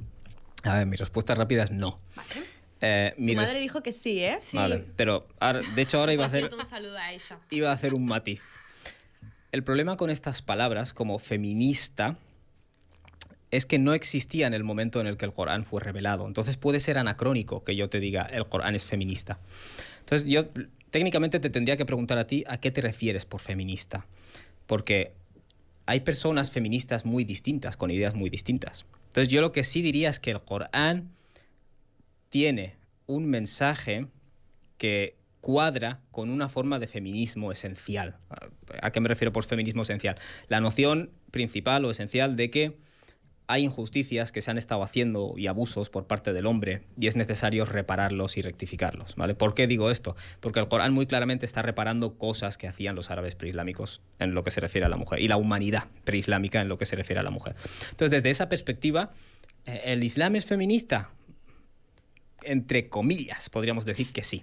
A ver, mi respuesta rápida es no. Vale. Tu madre dijo que sí, ¿eh? Sí. Vale, pero de hecho ahora iba a hacer... Un saludo a ella. Iba a hacer un matiz. El problema con estas palabras, como feminista, es que no existía en el momento en el que el Corán fue revelado. Entonces puede ser anacrónico que yo te diga el Corán es feminista. Entonces yo técnicamente te tendría que preguntar a ti a qué te refieres por feminista. Porque hay personas feministas muy distintas, con ideas muy distintas. Entonces yo lo que sí diría es que el Corán tiene un mensaje que cuadra con una forma de feminismo esencial. ¿A qué me refiero por feminismo esencial? La noción principal o esencial de que hay injusticias que se han estado haciendo y abusos por parte del hombre y es necesario repararlos y rectificarlos, ¿vale? ¿Por qué digo esto? Porque el Corán muy claramente está reparando cosas que hacían los árabes preislámicos en lo que se refiere a la mujer y la humanidad preislámica en lo que se refiere a la mujer. Entonces, desde esa perspectiva, ¿el Islam es feminista? Entre comillas, podríamos decir que sí.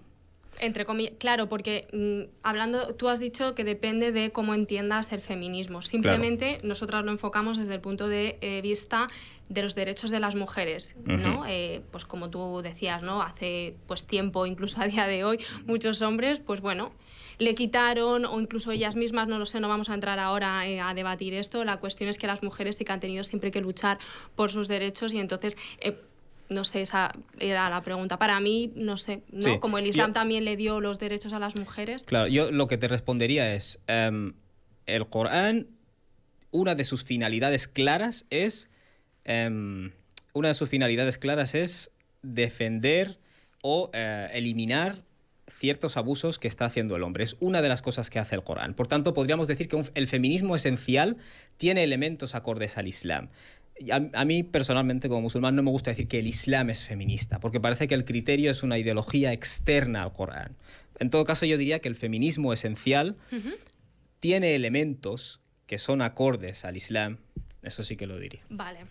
Entre comillas, claro, porque hablando, tú has dicho que depende de cómo entiendas el feminismo. Simplemente nosotras lo enfocamos desde el punto de vista de los derechos de las mujeres, ¿no? Pues como tú decías, ¿no? Hace pues tiempo, incluso a día de hoy, muchos hombres, pues bueno, le quitaron, o incluso ellas mismas, no lo sé, no vamos a entrar ahora a debatir esto. La cuestión es que las mujeres sí que han tenido siempre que luchar por sus derechos y entonces... no sé, esa era la pregunta. Para mí, no sé, ¿no? Sí, como el Islam también le dio los derechos a las mujeres. Claro, yo lo que te respondería es, el Corán, una de sus finalidades claras es defender o eliminar ciertos abusos que está haciendo el hombre. Es una de las cosas que hace el Corán. Por tanto, podríamos decir que el feminismo esencial tiene elementos acordes al Islam. A mí, personalmente, como musulmán, no me gusta decir que el Islam es feminista, porque parece que el criterio es una ideología externa al Corán. En todo caso, yo diría que el feminismo esencial tiene elementos que son acordes al Islam. Eso sí que lo diría. Vale.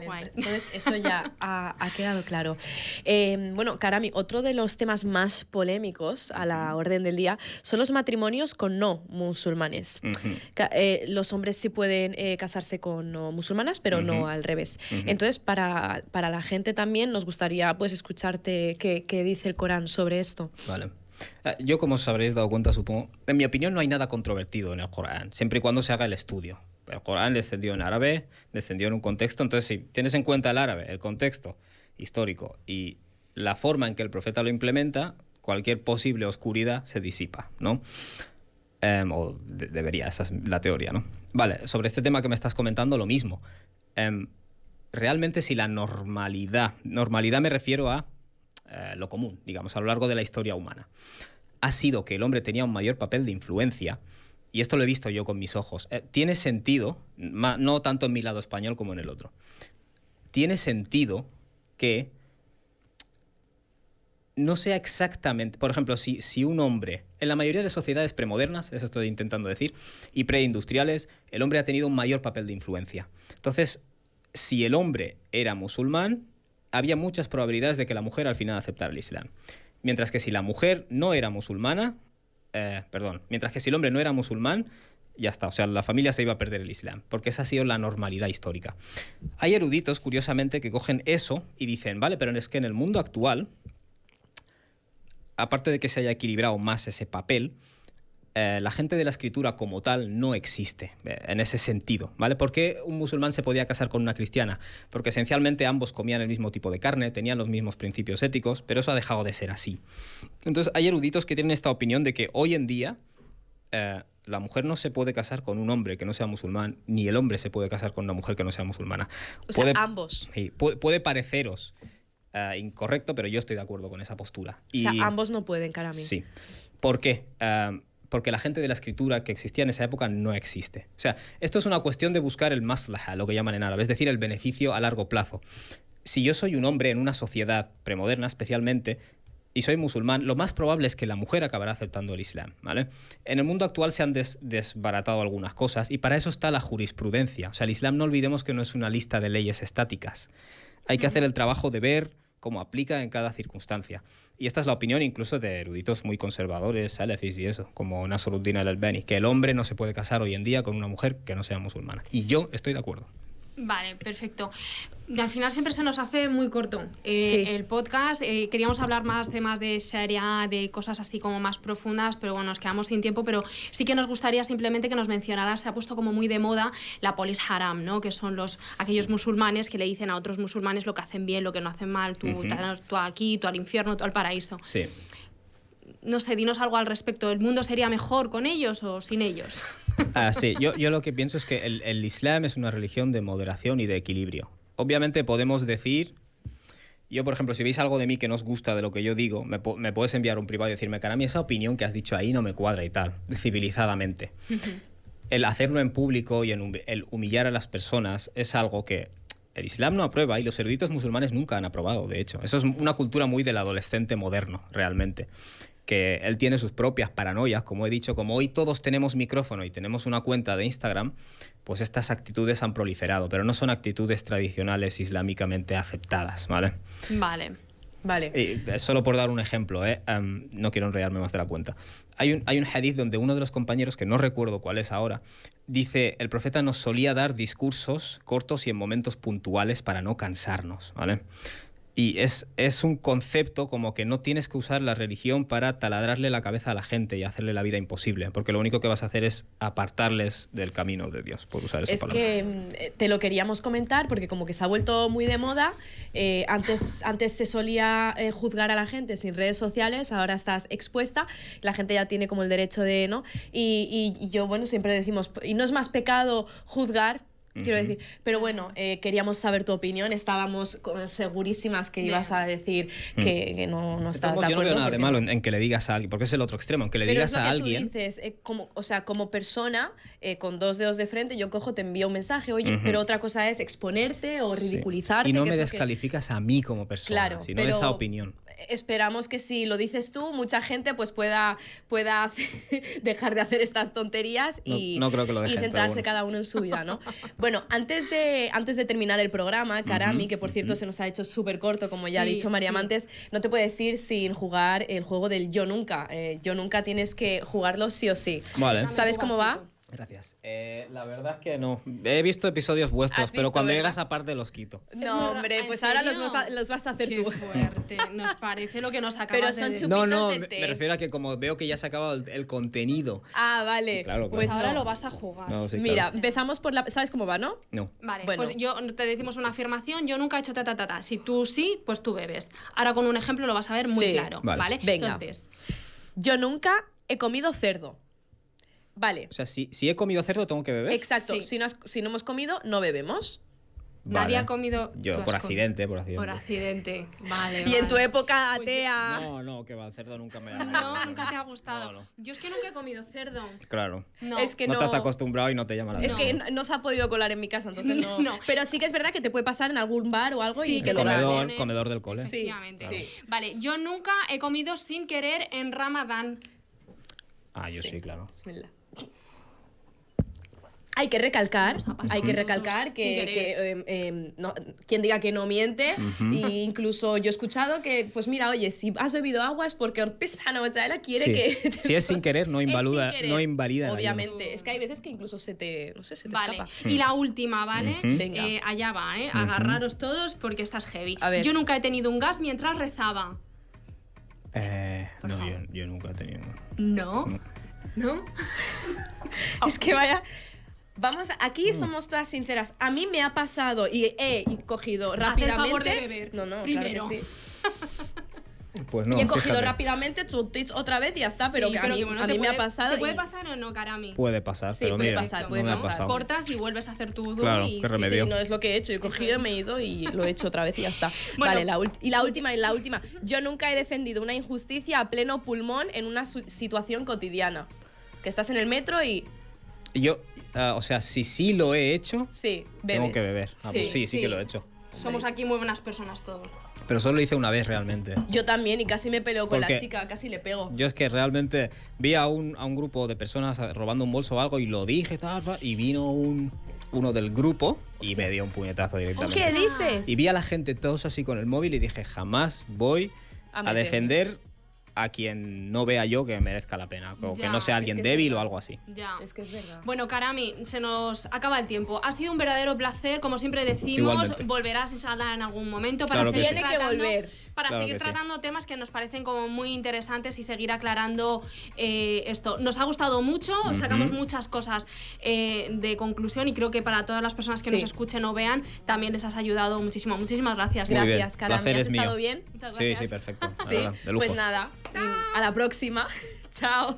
Guay. Entonces eso ya ha quedado claro. Bueno, Karami, otro de los temas más polémicos a la orden del día son los matrimonios con no musulmanes. Los hombres sí pueden casarse con no musulmanas, pero no al revés. Entonces, para la gente también nos gustaría pues escucharte qué dice el Corán sobre esto. Vale. Yo, como os habréis dado cuenta, supongo, en mi opinión no hay nada controvertido en el Corán, siempre y cuando se haga el estudio. El Corán descendió en árabe, descendió en un contexto, entonces si tienes en cuenta el árabe, el contexto histórico y la forma en que el profeta lo implementa, cualquier posible oscuridad se disipa, ¿no? Debería, esa es la teoría, ¿no? Vale, sobre este tema que me estás comentando, lo mismo. Realmente si la normalidad me refiero a lo común, digamos, a lo largo de la historia humana, ha sido que el hombre tenía un mayor papel de influencia. Y esto lo he visto yo con mis ojos. Tiene sentido, no tanto en mi lado español como en el otro, tiene sentido que no sea exactamente... Por ejemplo, si un hombre, en la mayoría de sociedades premodernas, eso estoy intentando decir, y preindustriales, el hombre ha tenido un mayor papel de influencia. Entonces, si el hombre era musulmán, había muchas probabilidades de que la mujer al final aceptara el Islam. Mientras que si la mujer no era musulmana... mientras que si el hombre no era musulmán, ya está, o sea, la familia se iba a perder el Islam, porque esa ha sido la normalidad histórica. Hay eruditos, curiosamente, que cogen eso y dicen, vale, pero es que en el mundo actual, aparte de que se haya equilibrado más ese papel, la gente de la escritura como tal no existe en ese sentido, ¿vale? ¿Por qué un musulmán se podía casar con una cristiana? Porque esencialmente ambos comían el mismo tipo de carne, tenían los mismos principios éticos, pero eso ha dejado de ser así. Entonces hay eruditos que tienen esta opinión de que hoy en día la mujer no se puede casar con un hombre que no sea musulmán, ni el hombre se puede casar con una mujer que no sea musulmana. O sea, ambos. Sí, puede pareceros incorrecto, pero yo estoy de acuerdo con esa postura. O sea, ambos no pueden, Karami. Sí. ¿Por qué? Porque la gente de la escritura que existía en esa época no existe. O sea, esto es una cuestión de buscar el maslaha, lo que llaman en árabe, es decir, el beneficio a largo plazo. Si yo soy un hombre en una sociedad premoderna especialmente, y soy musulmán, lo más probable es que la mujer acabará aceptando el Islam, ¿vale? En el mundo actual se han desbaratado algunas cosas y para eso está la jurisprudencia. O sea, el Islam, no olvidemos que no es una lista de leyes estáticas. Hay que hacer el trabajo de ver cómo aplica en cada circunstancia. Y esta es la opinión incluso de eruditos muy conservadores, salafis y eso, como Nasruddin al-Albani, que el hombre no se puede casar hoy en día con una mujer que no sea musulmana. Y yo estoy de acuerdo. Vale, perfecto. Al final siempre se nos hace muy corto el podcast. Queríamos hablar más temas de Sharia, de cosas así como más profundas, pero bueno, nos quedamos sin tiempo. Pero sí que nos gustaría simplemente que nos mencionaras, se ha puesto como muy de moda la polis haram, ¿no? Que son aquellos musulmanes que le dicen a otros musulmanes lo que hacen bien, lo que no hacen mal, tú aquí, tú al infierno, tú al paraíso. Sí. No sé, dinos algo al respecto. ¿El mundo sería mejor con ellos o sin ellos? Sí, yo lo que pienso es que el Islam es una religión de moderación y de equilibrio. Obviamente podemos decir, yo por ejemplo, si veis algo de mí que no os gusta de lo que yo digo, me puedes enviar un privado y decirme, Karami, esa opinión que has dicho ahí no me cuadra y tal, civilizadamente. El hacerlo en público y el humillar a las personas es algo que el Islam no aprueba y los eruditos musulmanes nunca han aprobado, de hecho. Eso es una cultura muy del adolescente moderno, realmente. Que él tiene sus propias paranoias, como he dicho, como hoy todos tenemos micrófono y tenemos una cuenta de Instagram, pues estas actitudes han proliferado, pero no son actitudes tradicionales islámicamente aceptadas, ¿vale? Vale. Y solo por dar un ejemplo, no quiero enrollarme más de la cuenta. Hay un hadith donde uno de los compañeros, que no recuerdo cuál es ahora, dice, el profeta nos solía dar discursos cortos y en momentos puntuales para no cansarnos, ¿vale? Y es un concepto como que no tienes que usar la religión para taladrarle la cabeza a la gente y hacerle la vida imposible, porque lo único que vas a hacer es apartarles del camino de Dios, por usar esa palabra. Es que te lo queríamos comentar porque como que se ha vuelto muy de moda. Antes se solía juzgar a la gente sin redes sociales, ahora estás expuesta, la gente ya tiene como el derecho de, ¿no? Y yo, bueno, siempre decimos, y no es más pecado juzgar, quiero decir, pero bueno, queríamos saber tu opinión, estábamos segurísimas que ibas a decir que no estabas de acuerdo. Yo no veo nada de malo en que le digas a alguien, porque es el otro extremo, en que le digas a alguien. Pero es lo que tú dices, como persona, con dos dedos de frente, yo cojo, te envío un mensaje, oye, pero otra cosa es exponerte o ridiculizarte. Y no me descalificas a mí como persona, claro, sino esa opinión. Esperamos que si lo dices tú, mucha gente pues pueda dejar de hacer estas tonterías y centrarse cada uno en su vida, ¿no? Bueno, antes de terminar el programa, Karami, que por cierto se nos ha hecho súper corto, como ya ha dicho Mariam antes, no te puedes ir sin jugar el juego del Yo Nunca. Yo Nunca tienes que jugarlo sí o sí. Vale. ¿Sabes cómo va? Gracias. La verdad es que no. He visto episodios vuestros, pero cuando llegas a parte los quito. No, hombre, pues ahora los vas a hacer tú. Qué fuerte. Nos parece lo que nos acabas pero son de chupitos No, de té. Me refiero a que como veo que ya se ha acabado el contenido. Ah, vale. Claro, pues ahora lo vas a jugar. No, sí, mira, claro. empezamos por la... ¿Sabes cómo va, no? No. Vale, bueno. pues te decimos una afirmación, yo nunca he hecho ta. Si tú sí, pues tú bebes. Ahora con un ejemplo lo vas a ver muy claro, ¿vale? Venga. Entonces, yo nunca he comido cerdo. Vale. O sea, si he comido cerdo, tengo que beber. Exacto. Sí. Si no hemos comido, no bebemos. Vale. nadie ha comido... Yo, tú por has accidente. Por accidente, vale. Y en tu época Pues atea... No, que va, el cerdo nunca me ha... No, nunca te ha gustado. No. Yo es que nunca he comido cerdo. Claro. No. Es que no te has acostumbrado y no te llama la Es atención. que no se ha podido colar en mi casa, entonces no. No. Pero sí que es verdad que te puede pasar en algún bar o algo Sí, y que te te lo dan. dan. Comedor del cole. Sí. Efectivamente. Sí. Vale, yo nunca he comido sin querer en Ramadán. Yo sí, claro. Bismillah. Hay que recalcar, Nos ha pasado que quien diga que no miente, y incluso yo he escuchado que, pues mira, oye, si has bebido agua es porque el Subhanahu wa Ta'ala quiere que... Si es sin querer, no invalida, no invalida la obviamente, es que hay veces que incluso se te Vale, escapa. y la última, ¿vale? Venga. Allá va, ¿eh? Agarraros todos porque esta es heavy. A ver. Yo nunca he tenido un gas mientras rezaba. No, yo nunca he tenido... ¿No? ¿No? Es que vaya... Vamos, aquí somos todas sinceras. A mí me ha pasado y he cogido rápidamente... Haz el favor de beber No, primero. claro que sí. Pues no, y he cogido fíjate. rápidamente tus tips otra vez y ya está, pero Sí, que a pero mí, que bueno, a mí me ha ¿te pasado. puede pasar o no, Karami? Puede pasar, Sí, pero puede mira, pasar, no puede me ha pasar. pasado. Cortas y vuelves a hacer tu do Claro, y qué sí, remedio. Sí, no es lo que he hecho. He cogido, me he ido y lo he hecho otra vez y ya está. Bueno. Vale, y la última. Yo nunca he defendido una injusticia a pleno pulmón en una situación cotidiana. Que estás en el metro y... Yo, o sea, si sí lo he hecho, Sí, bebes. tengo que beber. Ah, pues sí sí. que lo he hecho. Somos aquí muy buenas personas todos. Pero solo lo hice una vez realmente. Yo también y casi me peleo con Porque la chica, casi le pego. Yo es que realmente vi a un grupo de personas robando un bolso o algo y lo dije, tal, y vino uno del grupo y me dio un puñetazo directamente. ¿Qué dices? Y vi a la gente todos así con el móvil y dije, jamás voy A a meterme. defender a quien no vea yo que merezca la pena. O que Ya, no sea es alguien que es débil verdad. o algo así. Ya. Es que es verdad. Bueno, Karami, se nos acaba el tiempo. Ha sido un verdadero placer, como siempre decimos. Igualmente. Volverás inshallah en algún momento para Claro que seguir sí. Tiene que tratando, volver. para Claro seguir que sí. tratando temas que nos parecen como muy interesantes y seguir aclarando esto. Nos ha gustado mucho, sacamos muchas cosas de conclusión y creo que para todas las personas que Sí. nos escuchen o vean también les has ayudado muchísimo. Muchísimas gracias. Muy bien. Gracias, Karami. Placer ¿Has es mío. estado bien? Muchas Sí, gracias. sí, perfecto. la Sí. verdad, de lujo. Pues nada, a la próxima. Chao.